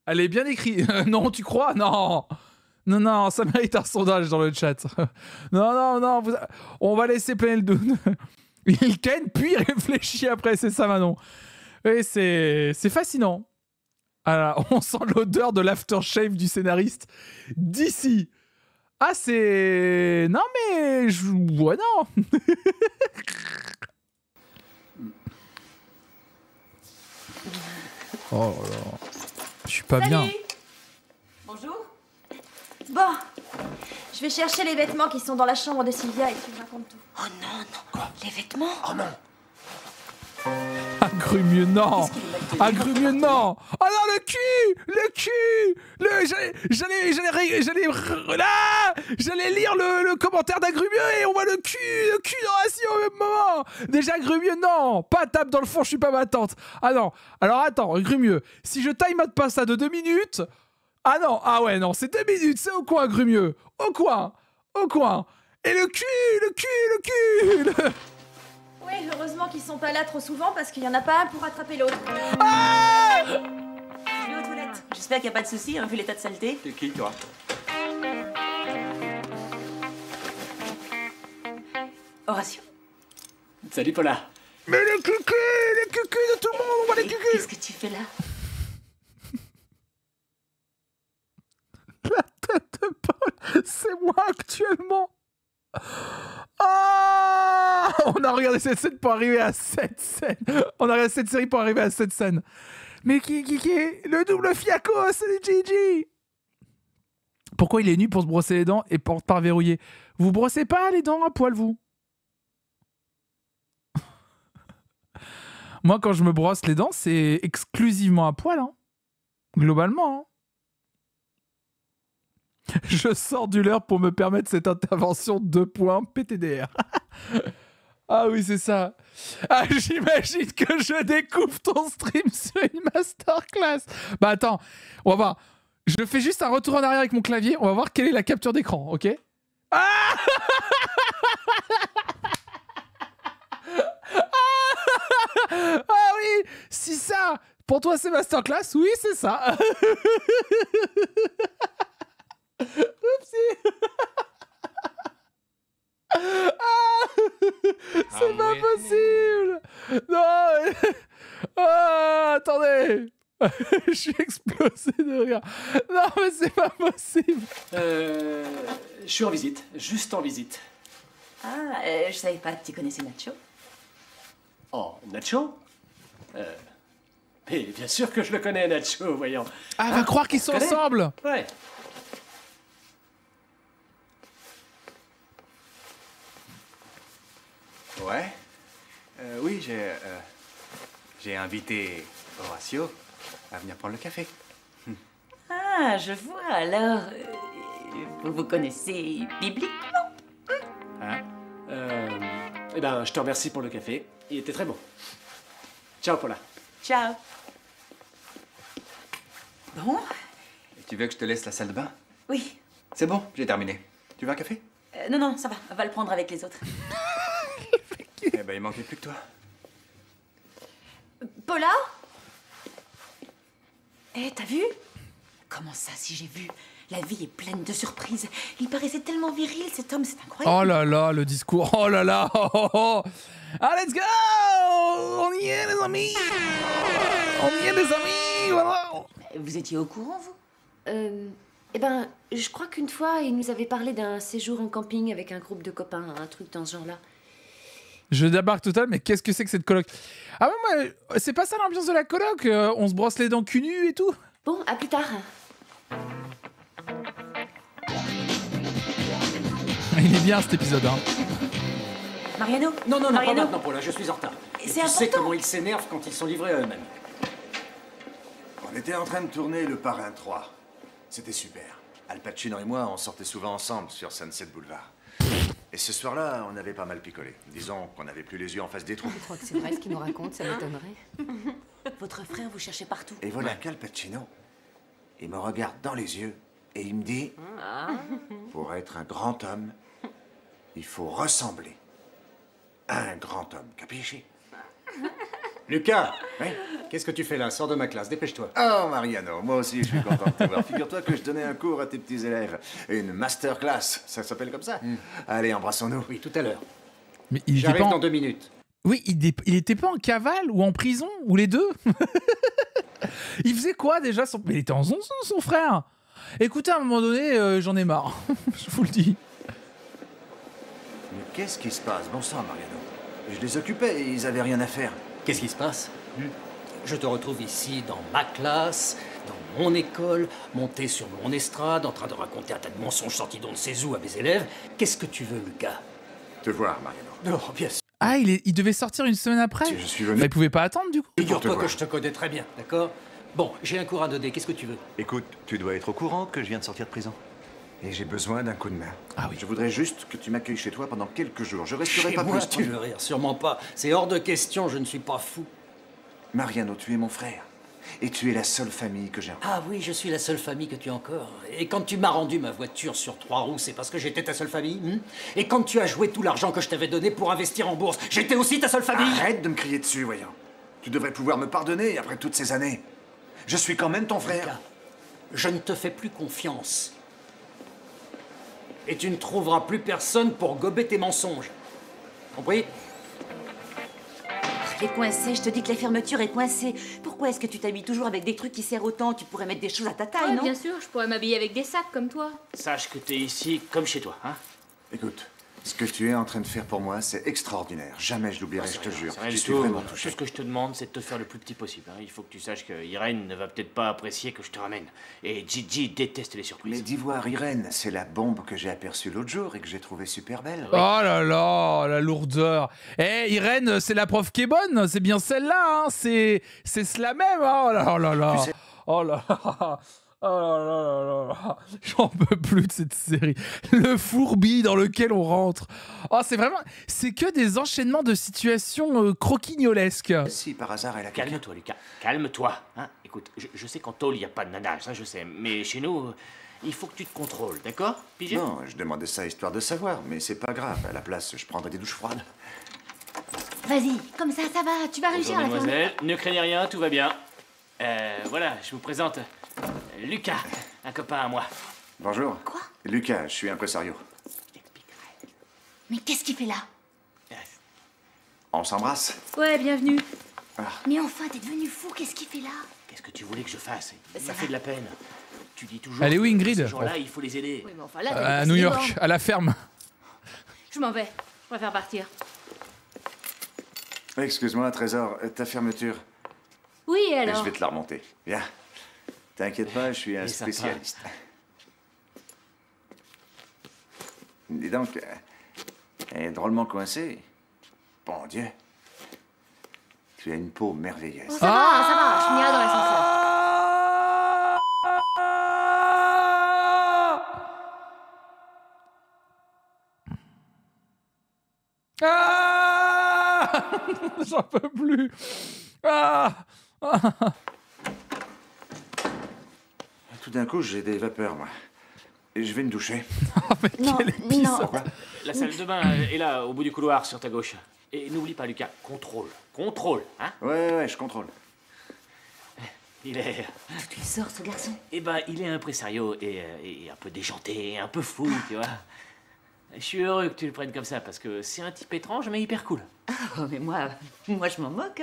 Elle est bien écrite. Non, tu crois? Non. Non, non, ça mérite un sondage dans le chat. Non, non, non. On va laisser planer le doute. Il ken, puis il réfléchit après. C'est ça, Manon. Et c'est fascinant. Alors, on sent l'odeur de l'aftershave du scénariste d'ici. Ah, c'est... Non, mais... Ouais, non. Oh là là. Je suis pas bien. Bonjour. Bon. Je vais chercher les vêtements qui sont dans la chambre de Sylvia et tu me racontes tout. Oh non, non. Quoi? Les vêtements? Oh non. Agrumieux, non. Agrumieux, non. Oh non, le cul. Le cul. J'allais lire le commentaire d'Agrumieux et on voit le cul d'Horatio au même moment. Déjà, Agrumieux, non. Pas tape dans le fond, je suis pas ma tante. Ah non. Alors attends, Agrumieux. Si je time mode pas ça de 2 minutes... Ah non, ah ouais, non, c'est 2 minutes, c'est au coin, Agrumieux. Au coin. Et le cul. Oui, heureusement qu'ils sont pas là trop souvent parce qu'il y en a pas un pour attraper l'autre. Ah Je vais aux toilettes. J'espère qu'il n'y a pas de soucis, hein, vu l'état de saleté. T'es qui, toi? Horatio. Salut, Paula. Mais les cucus de tout le monde, on voit les cucus. Qu'est-ce que tu fais là? La tête de Paul, c'est moi actuellement. Ah, on a regardé cette scène pour arriver à cette scène. On a regardé cette série pour arriver à cette scène. Mais qui est le double fiaco, c'est Gigi. Pourquoi il est nu pour se brosser les dents et porte par verrouiller? Vous brossez pas les dents à poil, vous? Moi, quand je me brosse les dents, c'est exclusivement à poil, hein. Globalement, hein. Je sors du leurre pour me permettre cette intervention. 2 points PTDR. Ah oui, c'est ça. Ah, j'imagine que je découvre ton stream sur une masterclass. Bah attends, on va voir. Je fais juste un retour en arrière avec mon clavier. On va voir quelle est la capture d'écran, ok? Ah ah oui, si ça, pour toi c'est masterclass, oui c'est ça. Oupsie. C'est pas possible. Non. Attendez. Je suis explosé de rire. Non mais c'est pas possible. Je suis en visite, juste en visite. Ah, je savais pas que tu connaissais Nacho. Oh, Nacho mais bien sûr que je le connais, Nacho, voyons. Ah, va croire qu'ils sont ensemble. Ouais. Ouais. Oui, j'ai invité Horacio à venir prendre le café. Ah, je vois, alors... vous vous connaissez bibliquement? Hein? Eh ben, je te remercie pour le café. Il était très bon. Ciao, Paula. Ciao. Bon? Et tu veux que je te laisse la salle de bain? Oui. C'est bon, j'ai terminé. Tu veux un café? Non, non, ça va. On va le prendre avec les autres. Eh ben, il manquait plus que toi. Paula? Eh, t'as vu? Comment ça, si j'ai vu? La vie est pleine de surprises. Il paraissait tellement viril, cet homme, c'est incroyable. Oh là là, le discours. Oh là là. Oh, oh, oh. Ah, let's go. On y est, les amis. On y est, les amis. Voilà. Vous étiez au courant, vous? Eh ben, je crois qu'une fois, il nous avait parlé d'un séjour en camping avec un groupe de copains, un truc dans ce genre-là. Je débarque total, mais qu'est-ce que c'est que cette coloc? Ah ouais, moi, c'est pas ça l'ambiance de la coloc. On se brosse les dents cul nu et tout. Bon, à plus tard. Il est bien cet épisode, hein. Mariano? Non, non, non, Mariano? pas maintenant, Paula, je suis en retard. Et C'est tu sais important. comment ils s'énervent quand ils sont livrés à eux-mêmes. On était en train de tourner Le Parrain 3. C'était super. Al Pacino et moi, on sortait souvent ensemble sur Sunset Boulevard. Et ce soir-là, on avait pas mal picolé. Disons qu'on n'avait plus les yeux en face des trous. Je crois que c'est vrai ce qu'il nous raconte, ça m'étonnerait. Votre frère vous cherchait partout. Et voilà qu'Al Pacino, il me regarde dans les yeux et il me dit pour être un grand homme, il faut ressembler à un grand homme. Capisci? Lucas, Oui? qu'est-ce que tu fais là? Sors de ma classe, dépêche-toi. Oh, Mariano, moi aussi je suis content de te voir. Figure-toi que je donnais un cours à tes petits élèves. Une masterclass, ça s'appelle comme ça? Allez, embrassons-nous. Oui, tout à l'heure. Mais il était J'arrive pas en... dans 2 minutes. Oui, il était pas en cavale ou en prison ou les deux. Il faisait quoi déjà Mais il était en zonzon, son frère. Écoutez, à un moment donné, j'en ai marre. Je vous le dis. Mais qu'est-ce qui se passe? Bon sang, Mariano. Je les occupais et ils avaient rien à faire. Qu'est-ce qui se passe? Je te retrouve ici dans ma classe, dans mon école, monté sur mon estrade, en train de raconter un tas de mensonges sortis d'on ne sait où à mes élèves. Qu'est-ce que tu veux, Lucas? Te voir, Mariano. Oh, bien sûr. Ah, il devait sortir une semaine après. Si je suis venu. Bah, il pouvait pas attendre du coup. Figure-toi que je te connais très bien, d'accord? Bon, j'ai un cours à donner, qu'est-ce que tu veux? Écoute, tu dois être au courant que je viens de sortir de prison. Et j'ai besoin d'un coup de main. Ah oui. Je voudrais juste que tu m'accueilles chez toi pendant quelques jours. Je resterai Chez pas moi, plus. tu veux rire, sûrement pas. C'est hors de question, je ne suis pas fou. Mariano, tu es mon frère. Et tu es la seule famille que j'ai. Ah oui, je suis la seule famille que tu as encore. Et quand tu m'as rendu ma voiture sur 3 roues, c'est parce que j'étais ta seule famille, Et quand tu as joué tout l'argent que je t'avais donné pour investir en bourse, j'étais aussi ta seule famille. Arrête de me crier dessus, voyons. Tu devrais pouvoir me pardonner après toutes ces années. Je suis quand même ton frère. Lucas, je ne te fais plus confiance. Et tu ne trouveras plus personne pour gober tes mensonges. Compris? Il est coincé, je te dis que la fermeture est coincée. Pourquoi est-ce que tu t'habilles toujours avec des trucs qui serrent autant? Tu pourrais mettre des choses à ta taille, Ouais, non? bien sûr, je pourrais m'habiller avec des sacs comme toi. Sache que t'es ici comme chez toi, hein? Écoute, ce que tu es en train de faire pour moi, c'est extraordinaire. Jamais je l'oublierai, je te jure. C'est rien J'y du suis tout. vraiment Tout touché. ce que je te demande, c'est de te faire le plus petit possible. Hein. Il faut que tu saches que Irène ne va peut-être pas apprécier que je te ramène. Et Gigi déteste les surprises. Mais d'Ivoire Irène, c'est la bombe que j'ai aperçue l'autre jour et que j'ai trouvée super belle. Oh là là, la lourdeur. Eh, Irène, c'est la prof qui est bonne, c'est bien celle-là, hein. C'est cela même. Oh là là là. Tu sais- Oh là là. Oh là là là là. J'en peux plus de cette série. Le fourbi dans lequel on rentre. Oh, c'est vraiment... C'est que des enchaînements de situations croquignolesques. Si par hasard elle a... Calme-toi, Lucas. Calme-toi. Hein, écoute, je sais qu'en tôle, il n'y a pas de nana, ça je sais. Mais chez nous, il faut que tu te contrôles, d'accord? Pigé? Non, je demandais ça histoire de savoir, mais c'est pas grave. À la place, je prendrai des douches froides. Vas-y, comme ça va, tu vas réussir à la faire. Mademoiselle, ne craignez rien, tout va bien. Voilà, je vous présente Lucas, un copain à moi. Bonjour. Quoi? Lucas, je suis impresario. Mais qu'est-ce qu'il fait là? On s'embrasse? Ouais, bienvenue. Ah. Mais enfin, t'es devenu fou, qu'est-ce qu'il fait là? Qu'est-ce que tu voulais que je fasse? Il m'a fait de la peine. Tu dis toujours. Elle est où, Ingrid? Ces gens-là, il faut les aider. Oui, mais enfin, là, à New York, à la ferme. Je m'en vais. Je préfère partir. Excuse-moi, Trésor, ta fermeture. Oui, et alors? Je vais te la remonter. Viens. T'inquiète pas, je suis un spécialiste. Dis donc, elle est drôlement coincée. Bon Dieu. Tu as une peau merveilleuse. Oh, ça va, je m'irai dans l'ascenseur. J'en peux plus. Tout d'un coup, j'ai des vapeurs, moi. Et je vais me doucher. Non. La salle de bain est là, au bout du couloir, sur ta gauche. Et n'oublie pas, Lucas, contrôle, hein? Ouais, je contrôle. Il est... D'où tu le sors, ce garçon? Eh ben, il est impresario et un peu déjanté, un peu fou, tu vois. Je suis heureux que tu le prennes comme ça, parce que c'est un type étrange, mais hyper cool. Oh, mais moi je m'en moque.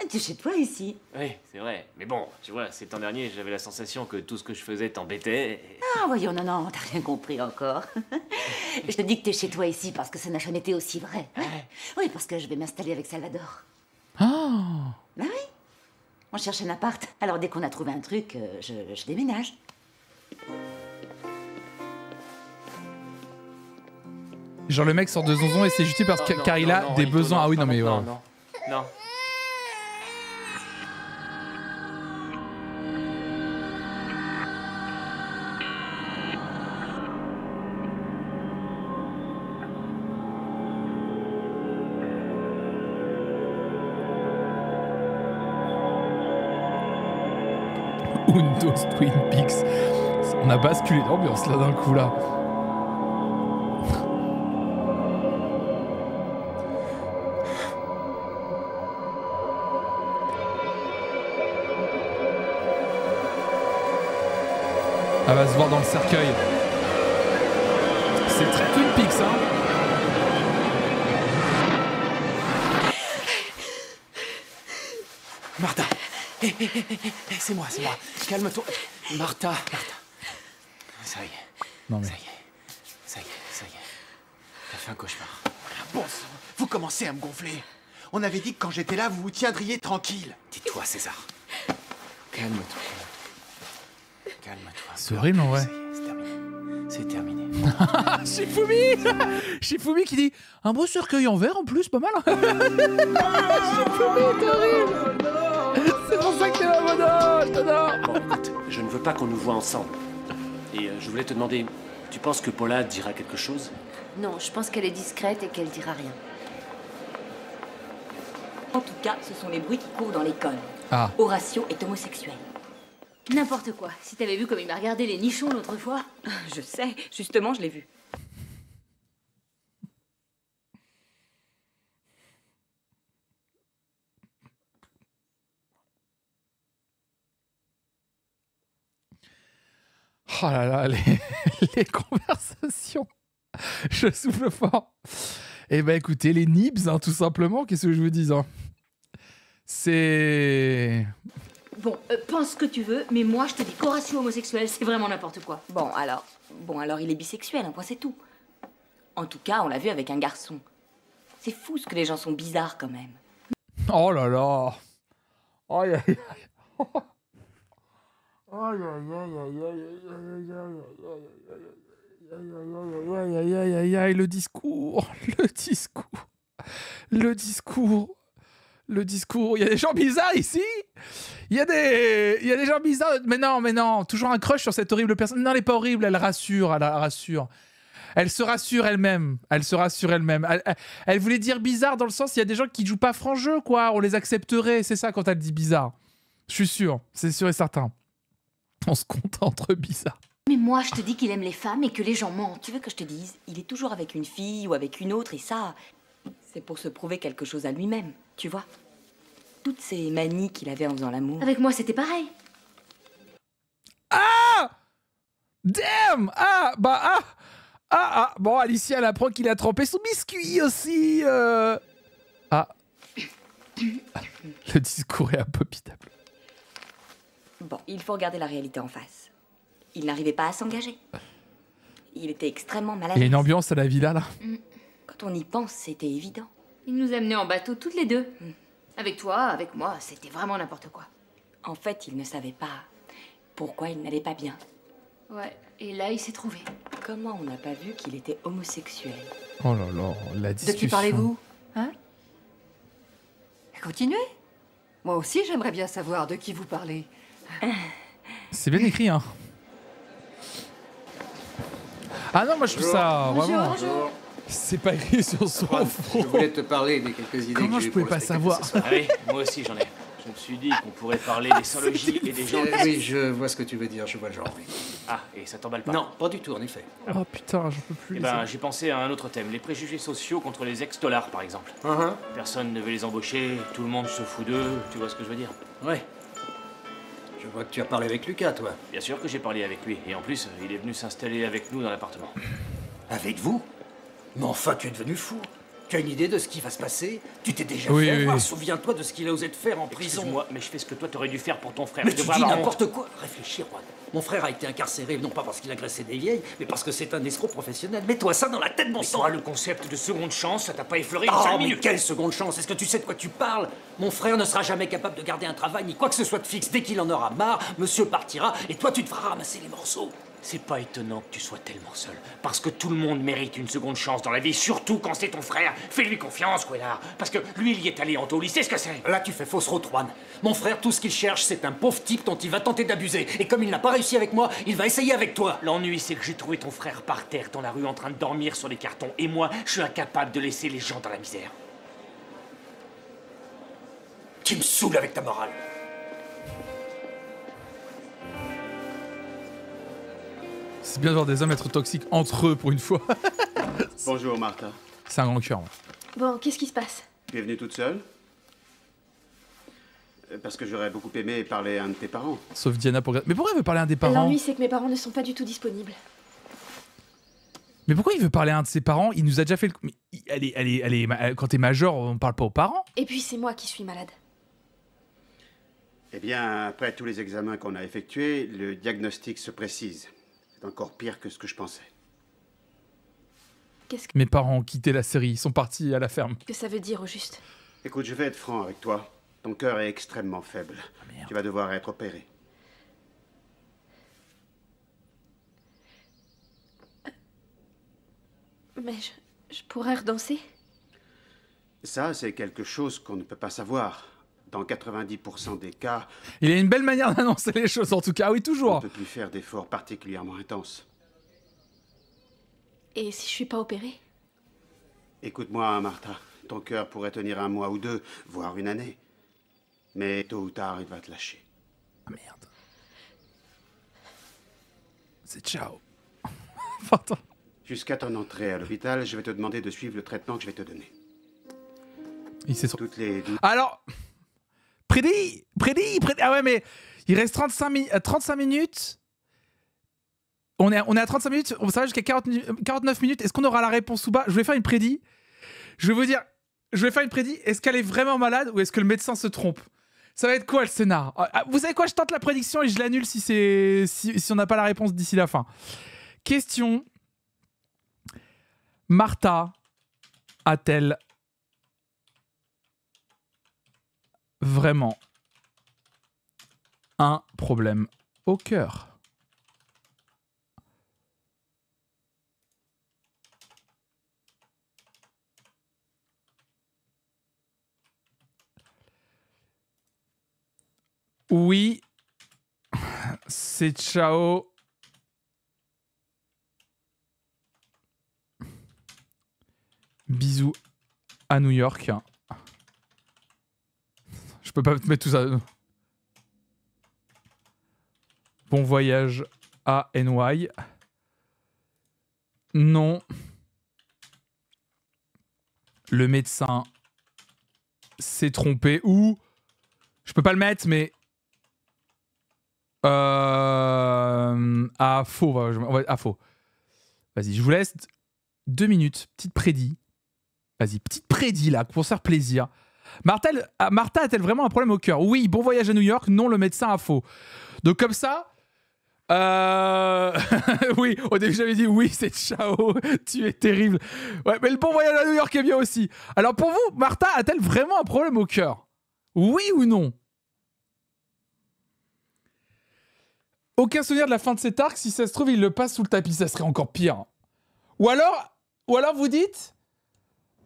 Tu es chez toi ici. Oui, c'est vrai. Mais bon, tu vois, ces temps derniers, j'avais la sensation que tout ce que je faisais t'embêtait. Ah, voyons, non, t'as rien compris encore. Je te dis que t'es chez toi ici parce que ça n'a jamais été aussi vrai. Ouais. Oui, parce que je vais m'installer avec Salvador. Oh. Ben oui. On cherche un appart. Alors dès qu'on a trouvé un truc, je déménage. Genre le mec sort de zonzon et c'est juste parce que car il a des besoins. Ah oui, non mais ouais. Non. Windows Twin Peaks. On a basculé l'ambiance là d'un coup là. Elle va se voir dans le cercueil. C'est très Twin Peaks, hein. Martha. C'est moi. Calme-toi. Martha. Ça y est. Non mais... Ça y est. T'as fait un cauchemar. Bon sang, vous commencez à me gonfler. On avait dit que quand j'étais là, vous vous tiendriez tranquille. Tais-toi, César. Calme-toi. C'est horrible en vrai. C'est terminé. Shifumi qui dit un beau cercueil en verre en plus, pas mal. Shifumi est horrible. C'est pour ça que t'es la mono, je t'adore. Bon, écoute, je ne veux pas qu'on nous voit ensemble. Et je voulais te demander, tu penses que Paula dira quelque chose? Non, je pense qu'elle est discrète et qu'elle dira rien. En tout cas, ce sont les bruits qui courent dans l'école. Ah. Horatio est homosexuel. N'importe quoi. Si t'avais vu comme il m'a regardé les nichons l'autre fois. Je sais, justement, je l'ai vu. Oh là là, les conversations. Je souffle fort. Eh ben écoutez, les nibs, hein, tout simplement, qu'est-ce que je vous dis, hein. C'est... Bon, pense ce que tu veux, mais moi je te dis qu'Horatio homosexuel, c'est vraiment n'importe quoi. Bon, alors il est bisexuel, un point c'est tout. En tout cas, on l'a vu avec un garçon. C'est fou ce que les gens sont bizarres quand même. Oh là là. Aïe aïe aïe. Aïe aïe aïe, le discours. Le discours. Il y a des gens bizarres ici. Il y a des gens bizarres. Mais non. Toujours un crush sur cette horrible personne. Non, elle n'est pas horrible. Elle rassure. Elle se rassure elle-même. Elle voulait dire bizarre dans le sens, il y a des gens qui jouent pas franc jeu, quoi. On les accepterait. C'est ça quand elle dit bizarre. Je suis sûr. C'est sûr et certain. On se compte entre bizarres. Mais moi, je te dis qu'il aime les femmes et que les gens mentent. Tu veux que je te dise? Il est toujours avec une fille ou avec une autre et ça, c'est pour se prouver quelque chose à lui-même, tu vois. Toutes ces manies qu'il avait en faisant l'amour. Avec moi, c'était pareil. Ah! Damn! Bon, Alicia, elle apprend qu'il a trempé son biscuit aussi. Ah. Le discours est abominable. Bon, il faut regarder la réalité en face. Il n'arrivait pas à s'engager. Il était extrêmement malade. Il y a une ambiance à la villa, là. Quand on y pense, c'était évident. Il nous amenait en bateau toutes les deux. Avec toi, avec moi, c'était vraiment n'importe quoi. En fait, il ne savait pas pourquoi il n'allait pas bien. Ouais, et là, il s'est trouvé. Comment on n'a pas vu qu'il était homosexuel? Oh là là, la discussion. De qui parlez-vous? Hein? Continuez. Moi aussi, j'aimerais bien savoir de qui vous parlez. C'est bien écrit, hein. Ah non, moi je trouve ça vraiment... Bonjour. C'est pas écrit sur son front. Je voulais te parler des quelques idées Comment que j'ai je eues pouvais pour pas le spectacle savoir? ce soir. Ah oui, moi aussi j'en ai. Je me suis dit qu'on pourrait parler des sans-logis et des gens... Oui, je vois ce que tu veux dire, je vois le genre. Oui. Ah, et ça t'emballe pas? Non, pas du tout, en effet. Oh putain, j'en peux plus. Eh ben, j'ai pensé à un autre thème, les préjugés sociaux contre les ex-dollars, par exemple. Personne ne veut les embaucher, tout le monde se fout d'eux, tu vois ce que je veux dire? Ouais. Je vois que tu as parlé avec Lucas, toi. Bien sûr que j'ai parlé avec lui, et en plus, il est venu s'installer avec nous dans l'appartement. Avec vous? Mais enfin, tu es devenu fou. Tu as une idée de ce qui va se passer? Tu t'es déjà Oui, fait oui, voir. oui. Souviens-toi de ce qu'il a osé te faire en prison. Excuse-moi, mais je fais ce que toi t'aurais dû faire pour ton frère. Mais Je tu devrais dis avoir n'importe honte. quoi. Réfléchis, Juan. Mon frère a été incarcéré, non pas parce qu'il agressait des vieilles, mais parce que c'est un escroc professionnel. Mets-toi ça dans la tête, mon Mais sang. toi, le concept de seconde chance, ça t'a pas effleuré une Oh, seule mais minute. quelle seconde chance? Est-ce que tu sais de quoi tu parles? Mon frère ne sera jamais capable de garder un travail, ni quoi que ce soit de fixe. Dès qu'il en aura marre, monsieur partira, et toi tu te feras ramasser les morceaux. C'est pas étonnant que tu sois tellement seul. Parce que tout le monde mérite une seconde chance dans la vie, surtout quand c'est ton frère. Fais-lui confiance, Quellard. Parce que lui, il y est allé en taule, il sait ce que c'est. Là, tu fais fausse route, Juan. Mon frère, tout ce qu'il cherche, c'est un pauvre type dont il va tenter d'abuser. Et comme il n'a pas réussi avec moi, il va essayer avec toi. L'ennui, c'est que j'ai trouvé ton frère par terre dans la rue en train de dormir sur les cartons. Et moi, je suis incapable de laisser les gens dans la misère. Tu me saoules avec ta morale. C'est bien de voir des hommes être toxiques entre eux pour une fois. Bonjour Martha. C'est un grand cœur. Ouais. Bon, qu'est-ce qui se passe? Tu es venue toute seule? Parce que j'aurais beaucoup aimé parler à un de tes parents. Sauf Diana pour... Mais pourquoi elle veut parler à un des parents? L'ennui, c'est que mes parents ne sont pas du tout disponibles. Mais pourquoi il veut parler à un de ses parents? Il nous a déjà fait le... Mais quand t'es major, on parle pas aux parents? Et puis, c'est moi qui suis malade. Eh bien, après tous les examens qu'on a effectués, le diagnostic se précise. C'est encore pire que ce que je pensais. Qu'est-ce Mes parents ont quitté la série, ils sont partis à la ferme. que ça veut dire, au juste? Écoute, je vais être franc avec toi. Ton cœur est extrêmement faible. Tu vas devoir être opéré. Mais je pourrais redanser? Ça, c'est quelque chose qu'on ne peut pas savoir. Dans 90% des cas, Il a une belle manière d'annoncer les choses, en tout cas. Oui, on ne toujours. peut plus faire d'efforts particulièrement intenses. Et si je suis pas opérée? Écoute-moi, Martha. Ton cœur pourrait tenir un mois ou deux, voire une année. Mais tôt ou tard, il va te lâcher. Ah merde. C'est ciao. Pardon. Jusqu'à ton entrée à l'hôpital, je vais te demander de suivre le traitement que je vais te donner. Il s'est... Toutes les... Alors, prédit. Ah ouais, mais il reste 35 minutes. On est à 35 minutes. On va jusqu'à 49 minutes. Est-ce qu'on aura la réponse ou pas? Je vais faire une prédit. Je vais vous dire. Je vais faire une prédit. Est-ce qu'elle est vraiment malade ou est-ce que le médecin se trompe? Ça va être quoi le scénar? Vous savez quoi? Je tente la prédiction et je l'annule si on n'a pas la réponse d'ici la fin. Question. Martha a-t-elle vraiment un problème au cœur? Oui. C'est ciao. Bisous à New York. Je peux pas mettre tout ça. Bon voyage à NY. Non. Le médecin s'est trompé. Ou je peux pas le mettre, mais à faux. À faux. Vas-y, je vous laisse 2 minutes. Petite prédit. Vas-y, petite prédit là, pour se faire plaisir. Martha a-t-elle vraiment un problème au cœur? Oui, bon voyage à New York. Non, le médecin a faux. Donc comme ça, oui, au début j'avais dit oui, c'est ciao, tu es terrible. Ouais, mais le bon voyage à New York est bien aussi. Alors pour vous, Martha a-t-elle vraiment un problème au cœur? Oui ou non? Aucun souvenir de la fin de cet arc. Si ça se trouve, il le passe sous le tapis. Ça serait encore pire. Ou alors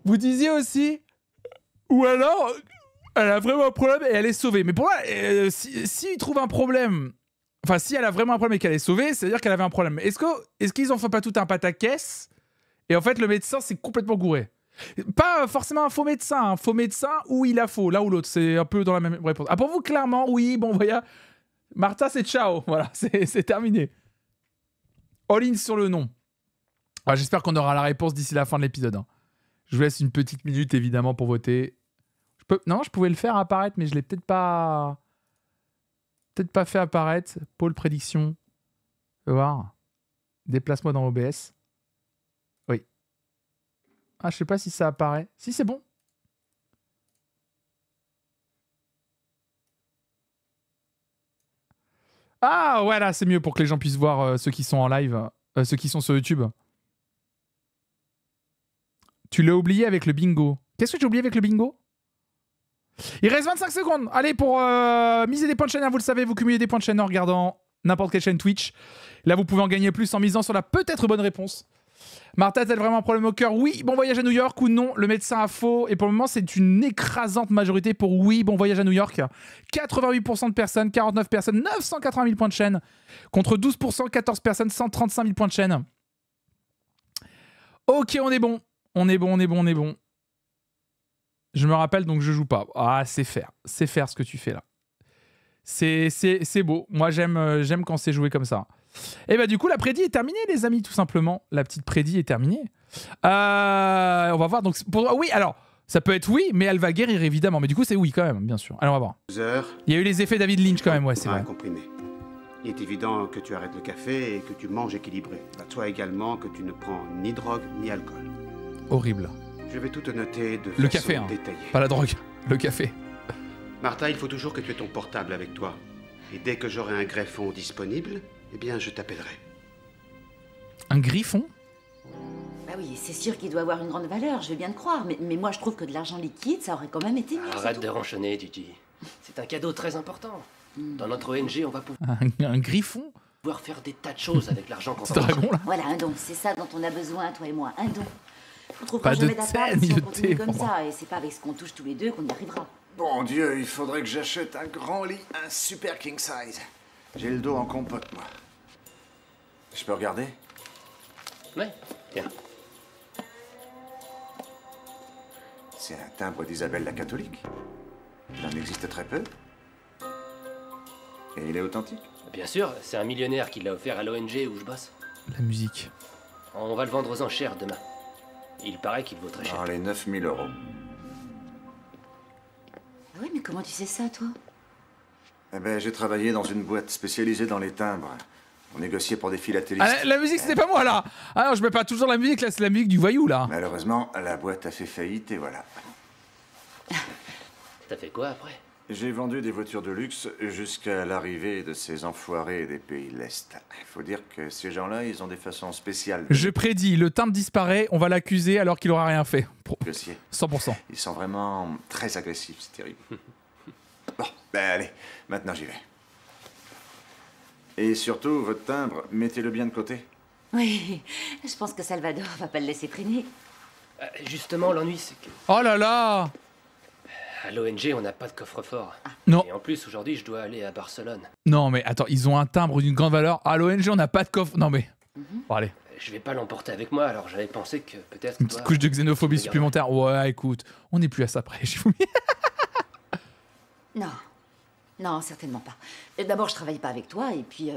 vous disiez aussi, ou alors elle a vraiment un problème et elle est sauvée. Mais pour moi, si il trouve un problème, enfin si elle a vraiment un problème et qu'elle est sauvée, c'est-à-dire qu'elle avait un problème. Est-ce qu'ils en font pas tout un pataquès et en fait le médecin s'est complètement gouré? Pas forcément un faux médecin ou il a faux, l'un ou l'autre. C'est un peu dans la même réponse. Ah, pour vous, clairement, oui, bon voyage. Martha, c'est ciao. Voilà, c'est terminé. All in sur le nom. Ah, j'espère qu'on aura la réponse d'ici la fin de l'épisode. Hein. Je vous laisse une petite minute, évidemment, pour voter. Non, je pouvais le faire apparaître, mais je l'ai peut-être pas fait apparaître. Pôle prédiction. Je vais voir. Déplace-moi dans OBS. Oui. Ah, je sais pas si ça apparaît. Si, c'est bon. Ah, voilà, c'est mieux pour que les gens puissent voir ceux qui sont en live, ceux qui sont sur YouTube. Tu l'as oublié avec le bingo. Qu'est-ce que j'ai oublié avec le bingo? Il reste 25 secondes. Allez, pour miser des points de chaîne, hein, vous le savez, vous cumulez des points de chaîne en regardant n'importe quelle chaîne Twitch. Là, vous pouvez en gagner plus en misant sur la peut-être bonne réponse. Martha a-t-elle vraiment un problème au cœur? Oui, bon voyage à New York, ou non, le médecin a faux. Et pour le moment, c'est une écrasante majorité pour oui, bon voyage à New York. 88% de personnes, 49 personnes, 980 000 points de chaîne. Contre 12%, 14 personnes, 135 000 points de chaîne. Ok, on est bon. On est bon. Je me rappelle, donc je joue pas. Ah, c'est faire ce que tu fais là. C'est beau. Moi, j'aime quand c'est joué comme ça. Et bah du coup, la prédit est terminée, les amis, tout simplement. La petite prédit est terminée. On va voir. Donc, oui, alors, ça peut être oui, mais elle va guérir, évidemment. Mais du coup, c'est oui quand même, bien sûr. Allez, on va voir. Il y a eu les effets David Lynch quand même, ouais, c'est vrai. Comprimé. Il est évident que tu arrêtes le café et que tu manges équilibré. Toi également que tu ne prends ni drogue ni alcool. Horrible. Je vais tout te noter de façon le café, hein. détaillée. Pas la drogue, le café. Martha, il faut toujours que tu aies ton portable avec toi. Et dès que j'aurai un greffon disponible, eh bien, je t'appellerai. Un griffon? Bah oui, c'est sûr qu'il doit avoir une grande valeur, je vais bien te croire. Mais moi, je trouve que de l'argent liquide, ça aurait quand même été mieux. Arrête de ronchonner, Titi. C'est un cadeau très important. Dans notre ONG, on va pouvoir... Un griffon? Pouvoir faire des tas de choses avec l'argent qu'on va dragon, là. Voilà, un don. C'est ça dont on a besoin, toi et moi. Un don. On trouvera pas de jamais d'appart ni si de on continue thé, comme ça. Et c'est pas avec ce qu'on touche tous les deux qu'on y arrivera. Bon Dieu, il faudrait que j'achète un grand lit, un super king size. J'ai le dos en compote, moi. Je peux regarder? Ouais, tiens. C'est un timbre d'Isabelle la catholique. Il en existe très peu. Et il est authentique? Bien sûr, c'est un millionnaire qui l'a offert à l'ONG où je bosse. La musique. On va le vendre aux enchères demain. Il paraît qu'il vaut très cher. Dans les 9 000 €. Ah oui, mais comment tu sais ça, toi? Eh ben, j'ai travaillé dans une boîte spécialisée dans les timbres. On négociait pour des philatélistes. Ah, la musique, c'était pas moi, là. Ah non, je mets pas toujours la musique, là, c'est la musique du voyou, là. Malheureusement, la boîte a fait faillite et voilà. T'as fait quoi après? J'ai vendu des voitures de luxe jusqu'à l'arrivée de ces enfoirés des pays de l'Est. Il faut dire que ces gens-là, ils ont des façons spéciales. Je prédis, le timbre disparaît, on va l'accuser alors qu'il aura rien fait. 100%. Ils sont vraiment très agressifs, c'est terrible. Bon, ben allez, maintenant j'y vais. Et surtout, votre timbre, mettez-le bien de côté. Oui, je pense que Salvador va pas le laisser traîner. Justement, l'ennui, c'est que... Oh là là! À l'ONG, on n'a pas de coffre-fort. Non. Et en plus, aujourd'hui, je dois aller à Barcelone. Non, mais attends, ils ont un timbre d'une grande valeur. À l'ONG, on n'a pas de coffre. Non, mais. Bon, allez. Je vais pas l'emporter avec moi, alors j'avais pensé que peut-être. Une petite couche de xénophobie supplémentaire. Ouais, écoute, on n'est plus à ça près. Non. Non, certainement pas. D'abord, je travaille pas avec toi, et puis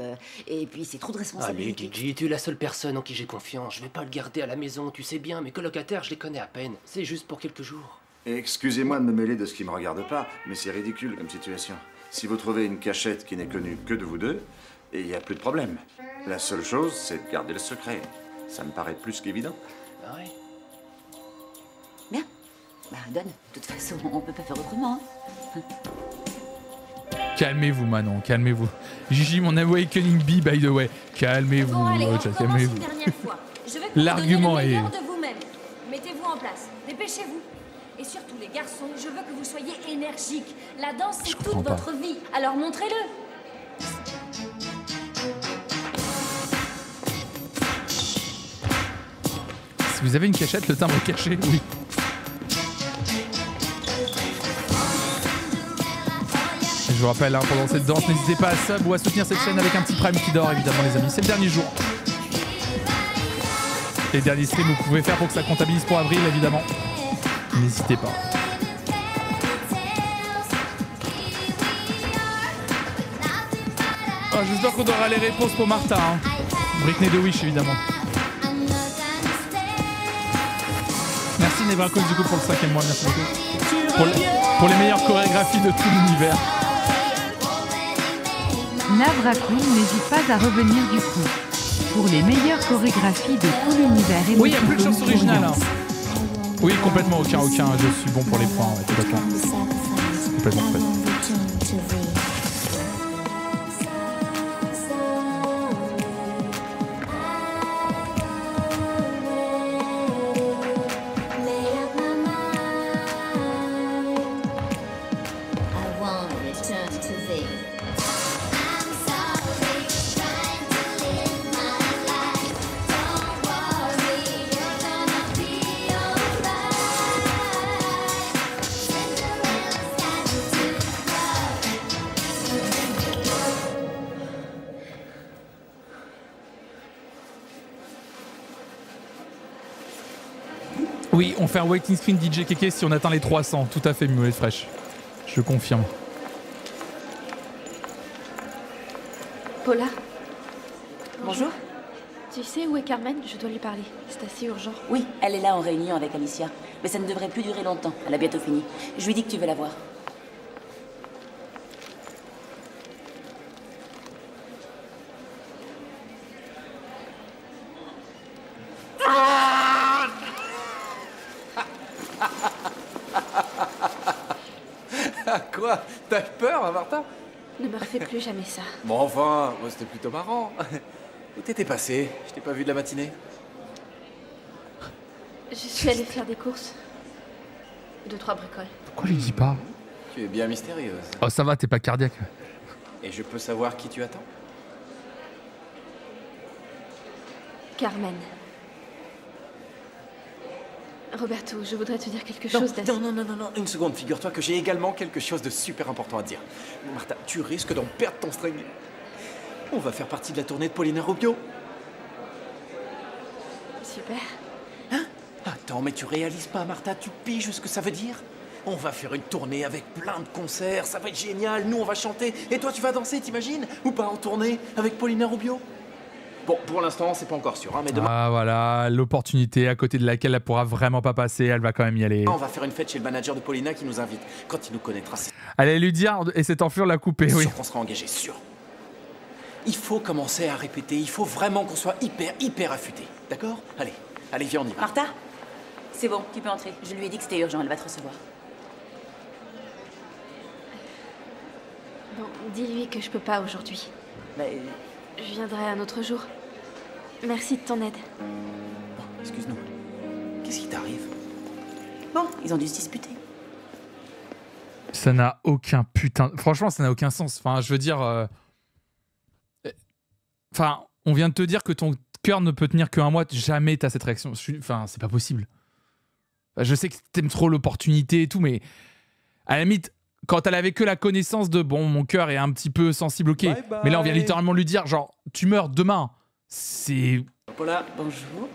c'est trop de Allez, responsabilité. Gigi, tu es la seule personne en qui j'ai confiance. Je vais pas le garder à la maison, tu sais bien. Mes colocataires, je les connais à peine. C'est juste pour quelques jours. Excusez-moi de me mêler de ce qui me regarde pas, mais c'est ridicule comme situation. Si vous trouvez une cachette qui n'est connue que de vous deux, il n'y a plus de problème. La seule chose, c'est de garder le secret. Ça me paraît plus qu'évident. Ah ouais. Bien. Bah, donne. De toute façon, on peut pas faire autrement. Hein. Calmez-vous, Manon, calmez-vous. Gigi, mon awakening bee, by the way. Calmez-vous, Bon, allez, on calmez-vous. une dernière fois. Je veux que L'argument vous donniez est. le meilleur de vous-même. Mettez-vous en place. Dépêchez-vous. Et surtout, les garçons, je veux que vous soyez énergiques. La danse, c'est toute comprends pas. votre vie. Alors montrez-le. Si vous avez une cachette, le timbre est caché, oui. Et je vous rappelle, hein, pendant cette danse, n'hésitez pas à sub ou à soutenir cette chaîne avec un petit prime qui dort, évidemment, les amis. C'est le dernier jour. Les derniers streams, vous pouvez faire pour que ça comptabilise pour avril, évidemment. N'hésitez pas. Oh, j'espère qu'on aura les réponses pour Martha. Hein. Britney de Wish, évidemment. Merci Nevracos du coup pour le 5e mois, merci beaucoup. Pour les meilleures chorégraphies de tout l'univers. Navrakun n'hésite pas à revenir du coup. Pour les meilleures chorégraphies de tout l'univers. Oui, il n'y a plus de chance originale. Hein. Oui, complètement, aucun. Je suis bon pour les points, ouais, complètement. Complètement. Oui, on fait un waiting screen DJ Keke si on atteint les 300. Tout à fait, Mouette Fraîche. Je confirme. Paula. Bonjour. Tu sais où est Carmen? Je dois lui parler. C'est assez urgent. Oui, elle est là en réunion avec Alicia. Mais ça ne devrait plus durer longtemps. Elle a bientôt fini. Je lui dis que tu veux la voir. Quoi? T'as peur, hein, Martha? Ne me refais plus jamais ça. Bon, enfin, moi, c'était plutôt marrant. Où t'étais passé? Je t'ai pas vu de la matinée. Je suis allée faire des courses. 2-3 bricoles. Pourquoi je dis pas? Tu es bien mystérieuse. Oh, ça va, t'es pas cardiaque. Et je peux savoir qui tu attends? Carmen. Roberto, je voudrais te dire quelque chose d'assez... Non, une seconde. Figure-toi que j'ai également quelque chose de super important à te dire. Martha, tu risques d'en perdre ton string. On va faire partie de la tournée de Paulina Rubio. Super. Hein? Attends, mais tu réalises pas, Martha, tu piges ce que ça veut dire? On va faire une tournée avec plein de concerts, ça va être génial, nous on va chanter, et toi tu vas danser, t'imagines? Ou pas en tournée avec Paulina Rubio? Bon, pour l'instant, c'est pas encore sûr, hein, mais demain... Ah voilà, l'opportunité à côté de laquelle elle pourra vraiment pas passer, elle va quand même y aller. On va faire une fête chez le manager de Paulina qui nous invite. Quand il nous connaîtra, c'est Allez lui dire, et cette enflure l'a coupé, oui. sûr qu'on sera engagé, sûr. Il faut commencer à répéter, il faut vraiment qu'on soit hyper affûté, d'accord? Allez, viens, on y va. Martha, c'est bon, tu peux entrer. Je lui ai dit que c'était urgent, elle va te recevoir. Bon, dis-lui que je peux pas aujourd'hui. Bah, Je viendrai un autre jour. Merci de ton aide. Bon, excuse-nous. Qu'est-ce qui t'arrive? Bon, ils ont dû se disputer. Ça n'a aucun putain... Franchement, ça n'a aucun sens. Enfin, je veux dire... Enfin, on vient de te dire que ton cœur ne peut tenir qu'un mois. Jamais t'as cette réaction. Enfin, c'est pas possible. Je sais que t'aimes trop l'opportunité et tout, mais... À la limite, quand elle avait que la connaissance de bon, mon cœur est un petit peu sensible, ok. Bye bye. Mais là, on vient littéralement lui dire, genre, tu meurs demain. C'est. Paula, bonjour.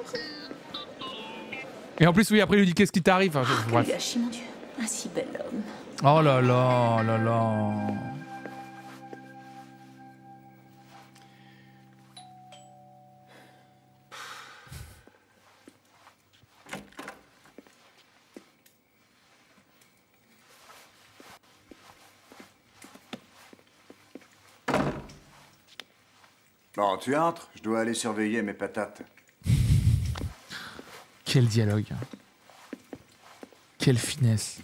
Et en plus, oui, après, il lui dit qu'est-ce qui t'arrive. Enfin, Quel bref. gâchis, mon Dieu. Un si bel homme. Oh là là, là là. Bon, tu entres, je dois aller surveiller mes patates. Quel dialogue. Quelle finesse.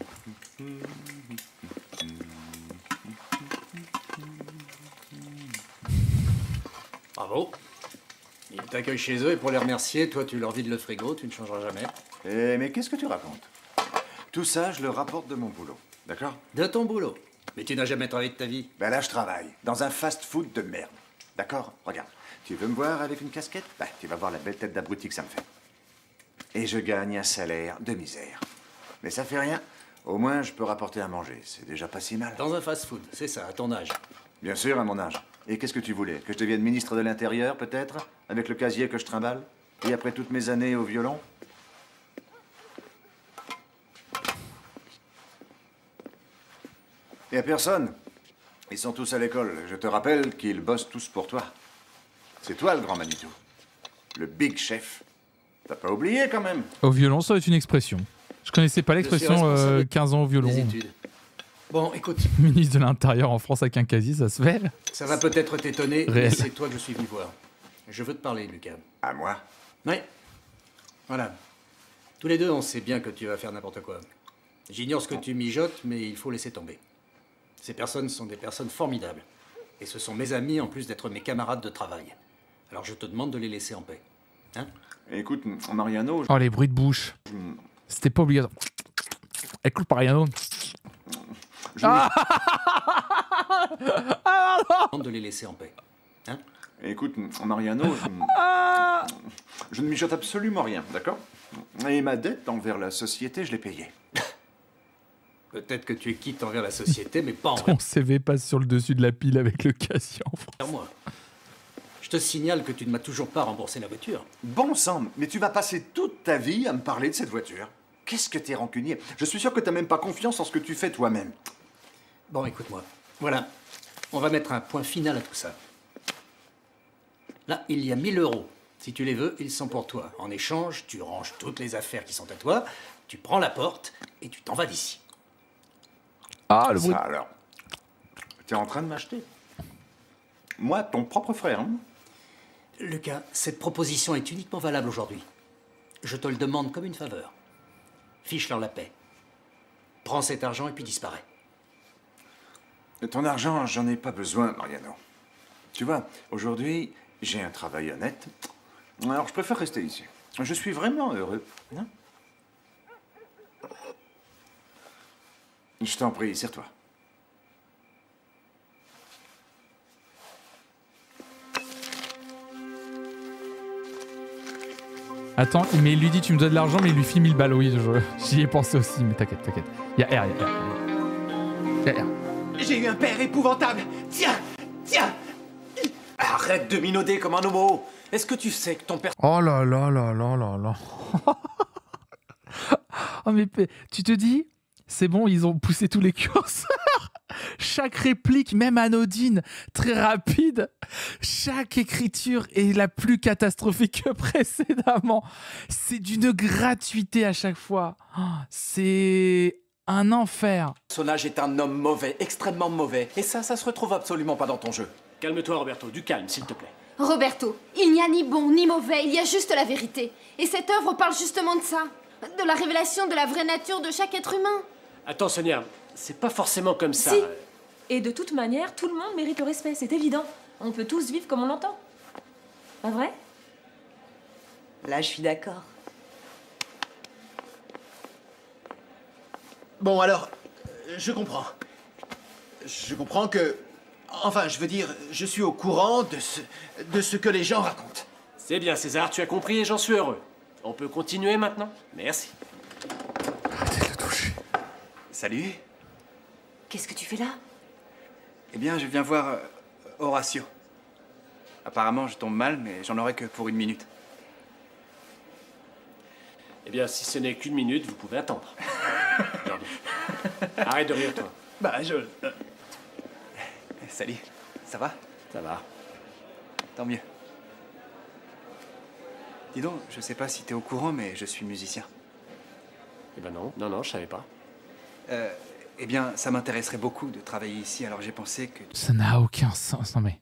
Bravo. Ils t'accueillent chez eux et pour les remercier, toi tu leur vides le frigo, tu ne changeras jamais. Eh, mais qu'est-ce que tu racontes? Tout ça, je le rapporte de mon boulot, d'accord? De ton boulot. Mais tu n'as jamais travaillé de ta vie. Ben là, je travaille, dans un fast-food de merde. D'accord? Regarde, tu veux me voir avec une casquette? Ben, tu vas voir la belle tête d'abruti que ça me fait. Et je gagne un salaire de misère. Mais ça fait rien. Au moins, je peux rapporter à manger. C'est déjà pas si mal. Dans un fast-food, c'est ça, à ton âge. Bien sûr, à mon âge. Et qu'est-ce que tu voulais? Que je devienne ministre de l'Intérieur, peut-être? Avec le casier que je trimballe? Et après toutes mes années au violon? Y a personne. Ils sont tous à l'école. Je te rappelle qu'ils bossent tous pour toi. C'est toi le grand Manitou. Le big chef. T'as pas oublié quand même. Au violon, ça va être une expression. Je connaissais pas l'expression 15 ans au violon. Bon, écoute. Ministre de l'Intérieur en France avec un casier, ça se fait. Ça va peut-être t'étonner, mais Réel. c'est toi que je suis venu voir. Je veux te parler, Lucas. À moi? Oui. Voilà. Tous les deux, on sait bien que tu vas faire n'importe quoi. J'ignore ce que tu mijotes, mais il faut laisser tomber. Ces personnes sont des personnes formidables. Et ce sont mes amis en plus d'être mes camarades de travail. Alors je te demande de les laisser en paix. Hein? Écoute, Mariano... Oh, les bruits de bouche. C'était pas obligatoire. Écoute, Mariano. De les laisser en paix. Hein? Écoute, Mariano, je ne mijote absolument rien, d'accord? Et ma dette envers la société, je l'ai payée. Peut-être que tu es quitte envers la société, mais pas Ton CV passe sur le dessus de la pile avec le casier en France. envers moi. Je te signale que tu ne m'as toujours pas remboursé la voiture. Bon sang, mais tu vas passer toute ta vie à me parler de cette voiture. Qu'est-ce que t'es rancunier? Je suis sûr que t'as même pas confiance en ce que tu fais toi-même. Bon, écoute-moi. Voilà. On va mettre un point final à tout ça. Là, il y a 1000 euros. Si tu les veux, ils sont pour toi. En échange, tu ranges toutes les affaires qui sont à toi, tu prends la porte et tu t'en vas d'ici. Ah, le Ça bruit. alors. T'es en train de m'acheter? Moi, ton propre frère, hein? Lucas, cette proposition est uniquement valable aujourd'hui. Je te le demande comme une faveur. Fiche-leur la paix. Prends cet argent et puis disparais. De ton argent, j'en ai pas besoin, Mariano. Tu vois, aujourd'hui, j'ai un travail honnête. Alors, je préfère rester ici. Je suis vraiment heureux. Hein? Je t'en prie, serre-toi. Attends, mais il lui dit tu me dois de l'argent, mais il lui file 1000 balles. Oui, j'y ai pensé aussi, mais t'inquiète, t'inquiète. Y'a R, y'a R. J'ai eu un père épouvantable. Tiens, tiens. Arrête de minauder comme un homo. Est-ce que tu sais que ton père... Oh là là là là là là. Oh mais tu te dis, c'est bon, ils ont poussé tous les curseurs. Chaque réplique, même anodine, très rapide, chaque écriture est la plus catastrophique que précédemment. C'est d'une gratuité à chaque fois. Oh, c'est un enfer. Ce personnage est un homme mauvais, extrêmement mauvais. Et ça se retrouve absolument pas dans ton jeu. Calme-toi, Roberto, du calme, s'il te plaît. Roberto, il n'y a ni bon ni mauvais, il y a juste la vérité. Et cette œuvre parle justement de ça. De la révélation de la vraie nature de chaque être humain. Attends, Sonia, c'est pas forcément comme ça. Si. Et de toute manière, tout le monde mérite le respect, c'est évident. On peut tous vivre comme on l'entend. Pas vrai? Là, je suis d'accord. Bon, alors, je comprends. Je comprends que... Enfin, je veux dire, je suis au courant de ce que les gens racontent. C'est bien, César, tu as compris et j'en suis heureux. On peut continuer maintenant? Merci. Salut. Qu'est-ce que tu fais là? Eh bien, je viens voir Horatio. Apparemment, je tombe mal, mais j'en aurai que pour 1 minute. Eh bien, si ce n'est qu'1 minute, vous pouvez attendre. Arrête de rire, toi. Bah, Salut, ça va? Ça va. Tant mieux. Dis donc, je sais pas si t'es au courant, mais je suis musicien. Eh ben non, je savais pas. Eh bien, ça m'intéresserait beaucoup de travailler ici, alors j'ai pensé que... Ça n'a aucun sens, non mais...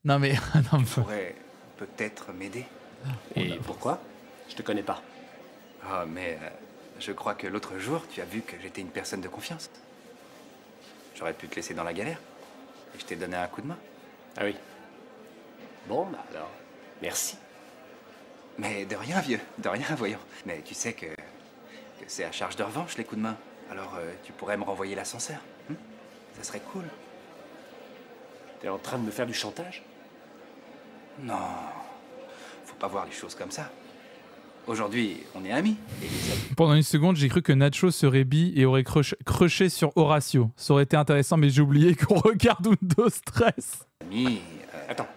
Non mais... Tu pourrais peut-être m'aider. Et pourquoi? Je te connais pas. Ah, mais je crois que l'autre jour, tu as vu que j'étais une personne de confiance. J'aurais pu te laisser dans la galère. Et je t'ai donné un coup de main. Ah oui. Bon, bah alors, merci. Mais de rien, vieux. De rien, voyons. Mais tu sais que c'est à charge de revanche, les coups de main. Alors, tu pourrais me renvoyer l'ascenseur. Ça serait cool. T'es en train de me faire du chantage? Non. Faut pas voir les choses comme ça. Aujourd'hui, on est amis. Pendant une seconde, j'ai cru que Nacho serait bi et aurait crushé sur Horatio. Ça aurait été intéressant, mais j'ai oublié qu'on regarde Undo Stress. Amis... Attends.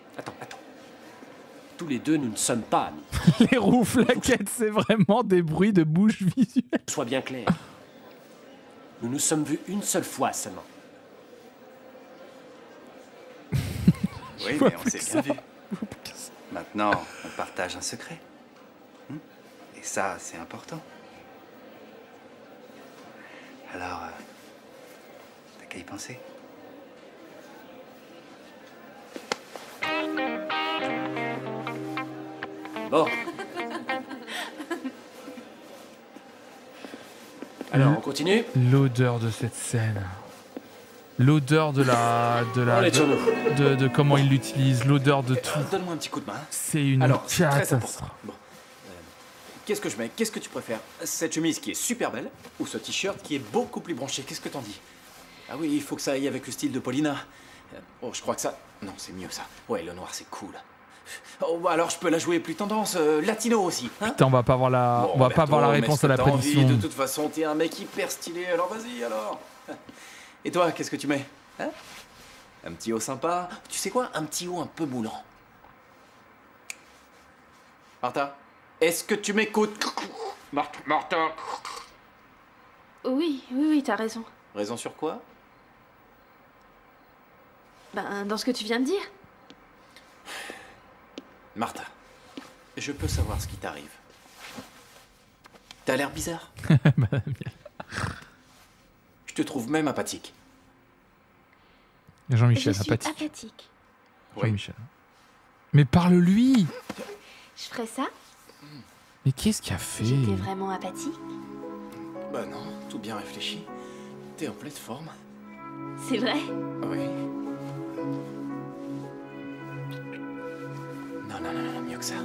Tous les deux, nous ne sommes pas amis. Les rouflaquettes, c'est vraiment des bruits de bouche visuelle. Sois bien clair. Nous nous sommes vus une seule fois seulement. Oui, mais on s'est bien vus. Maintenant, on partage un secret. Et ça, c'est important. Alors, t'as qu'à y penser. Bon. Alors, on continue. L'odeur de cette scène. L'odeur de comment il l'utilise, l'odeur de tout. Donne-moi un petit coup de main. C'est une catastrophe. Bon. Qu'est-ce que je mets? Qu'est-ce que tu préfères? Cette chemise qui est super belle ou ce t-shirt qui est beaucoup plus branché? Qu'est-ce que t'en dis? Ah oui, il faut que ça aille avec le style de Paulina. Oh, je crois que ça... Non, c'est mieux ça. Ouais, le noir, c'est cool. Oh, bah alors je peux la jouer plus tendance latino aussi. Hein? Putain, on va pas avoir la réponse à la prédiction. De toute façon, t'es un mec hyper stylé, alors vas-y alors. Et toi, qu'est-ce que tu mets? Hein? Un petit haut sympa? Tu sais quoi? Un petit haut un peu moulant. Martha, est-ce que tu m'écoutes? Martha. Oui, t'as raison. Raison sur quoi? Ben, dans ce que tu viens de dire. Martha, je peux savoir ce qui t'arrive. T'as l'air bizarre. Je te trouve même apathique. Jean-Michel, Je suis apathique. Jean-Michel. Mais parle-lui. Je ferais ça? Mais qu'est-ce qu'il a fait? J'étais vraiment apathique? Bah non, tout bien réfléchi. T'es en pleine forme. C'est vrai? Oui. Non, mieux que ça.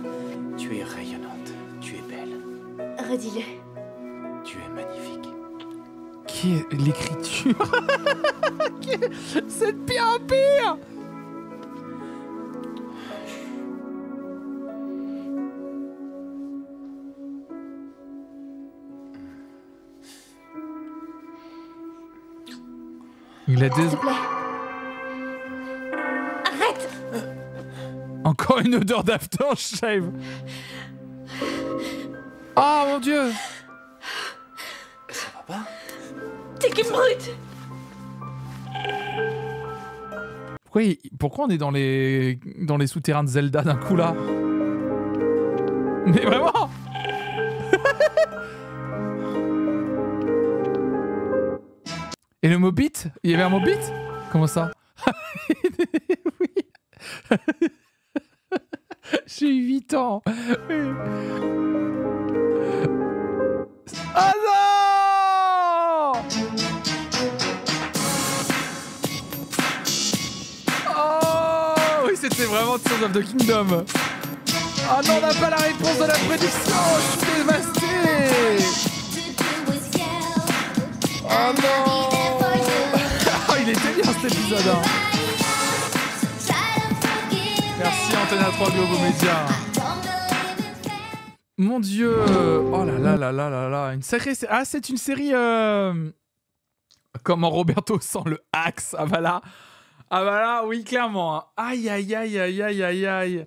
Tu es rayonnante, tu es belle. Redis-le. Tu es magnifique. Qui est l'écriture? C'est de pire en pire. Il a des... S'il te plaît. Arrête! Encore une odeur d'aftershave. Oh mon dieu! Ça va pas? T'es qu'une brute! Pourquoi on est dans les souterrains de Zelda d'un coup là? Mais vraiment? Et le Mobit? Il y avait un Mobit? Comment ça? Oui. J'ai eu 8 ans. Ah non! Oh oui, c'était vraiment Tears of the Kingdom. Ah non, on n'a pas la réponse de la prédiction. Je suis dévasté. Oh non. Oh, il était bien cet épisode. Hein. Merci Antenne 3 Globo Média. Mon dieu. Oh là là là là là là. Une sacrée... Ah, c'est une série... Comment Roberto sent le axe. Ah bah là, oui, clairement. Hein. Aïe, aïe, aïe, aïe, aïe, aïe, aïe.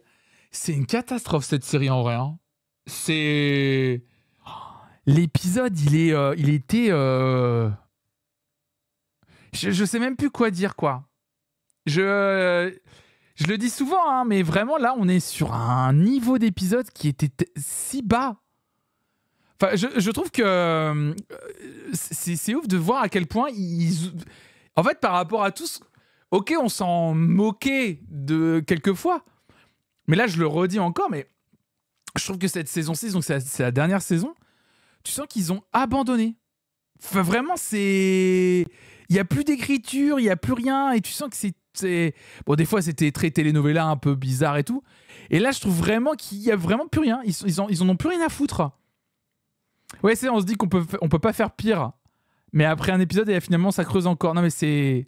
C'est une catastrophe, cette série, en vrai. Hein. C'est... L'épisode, il était... Je sais même plus quoi dire, quoi. Je le dis souvent, hein, mais vraiment, là, on est sur un niveau d'épisode qui était si bas. Enfin, je trouve que c'est ouf de voir à quel point en fait, par rapport à tous, ok, on s'en moquait de quelquefois, mais là, je le redis encore, mais je trouve que cette saison 6, donc c'est la dernière saison, tu sens qu'ils ont abandonné. Enfin, vraiment, il n'y a plus d'écriture, il n'y a plus rien, et tu sens que c'est... Bon, des fois, c'était très telenovela, un peu bizarre et tout, et là, je trouve vraiment qu'il n'y a vraiment plus rien. Ils en ont plus rien à foutre. Ouais, on se dit qu'on peut pas faire pire. Mais après un épisode, et finalement, ça creuse encore. Non, mais c'est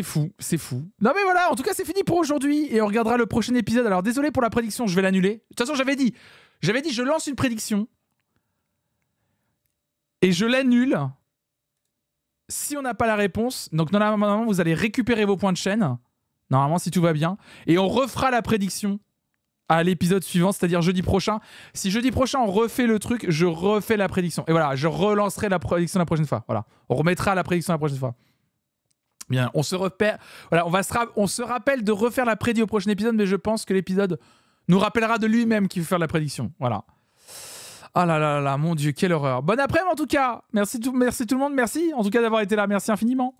fou, c'est fou. Non, mais voilà, en tout cas, c'est fini pour aujourd'hui. Et on regardera le prochain épisode. Alors, désolé pour la prédiction, je vais l'annuler. De toute façon, j'avais dit, je lance une prédiction. Et je l'annule. Si on n'a pas la réponse, donc normalement, vous allez récupérer vos points de chaîne. Normalement, si tout va bien. Et on refera la prédiction à l'épisode suivant, c'est-à-dire jeudi prochain. Si jeudi prochain on refait le truc, je refais la prédiction. Et voilà, je relancerai la prédiction la prochaine fois. Voilà, on remettra la prédiction la prochaine fois. Bien, on se repère. Voilà, on se rappelle de refaire la prédiction au prochain épisode, mais je pense que l'épisode nous rappellera de lui-même qu'il faut faire la prédiction. Voilà. Ah là là là, mon Dieu, quelle horreur. Bon après-midi en tout cas. Merci tout le monde, merci en tout cas d'avoir été là, merci infiniment.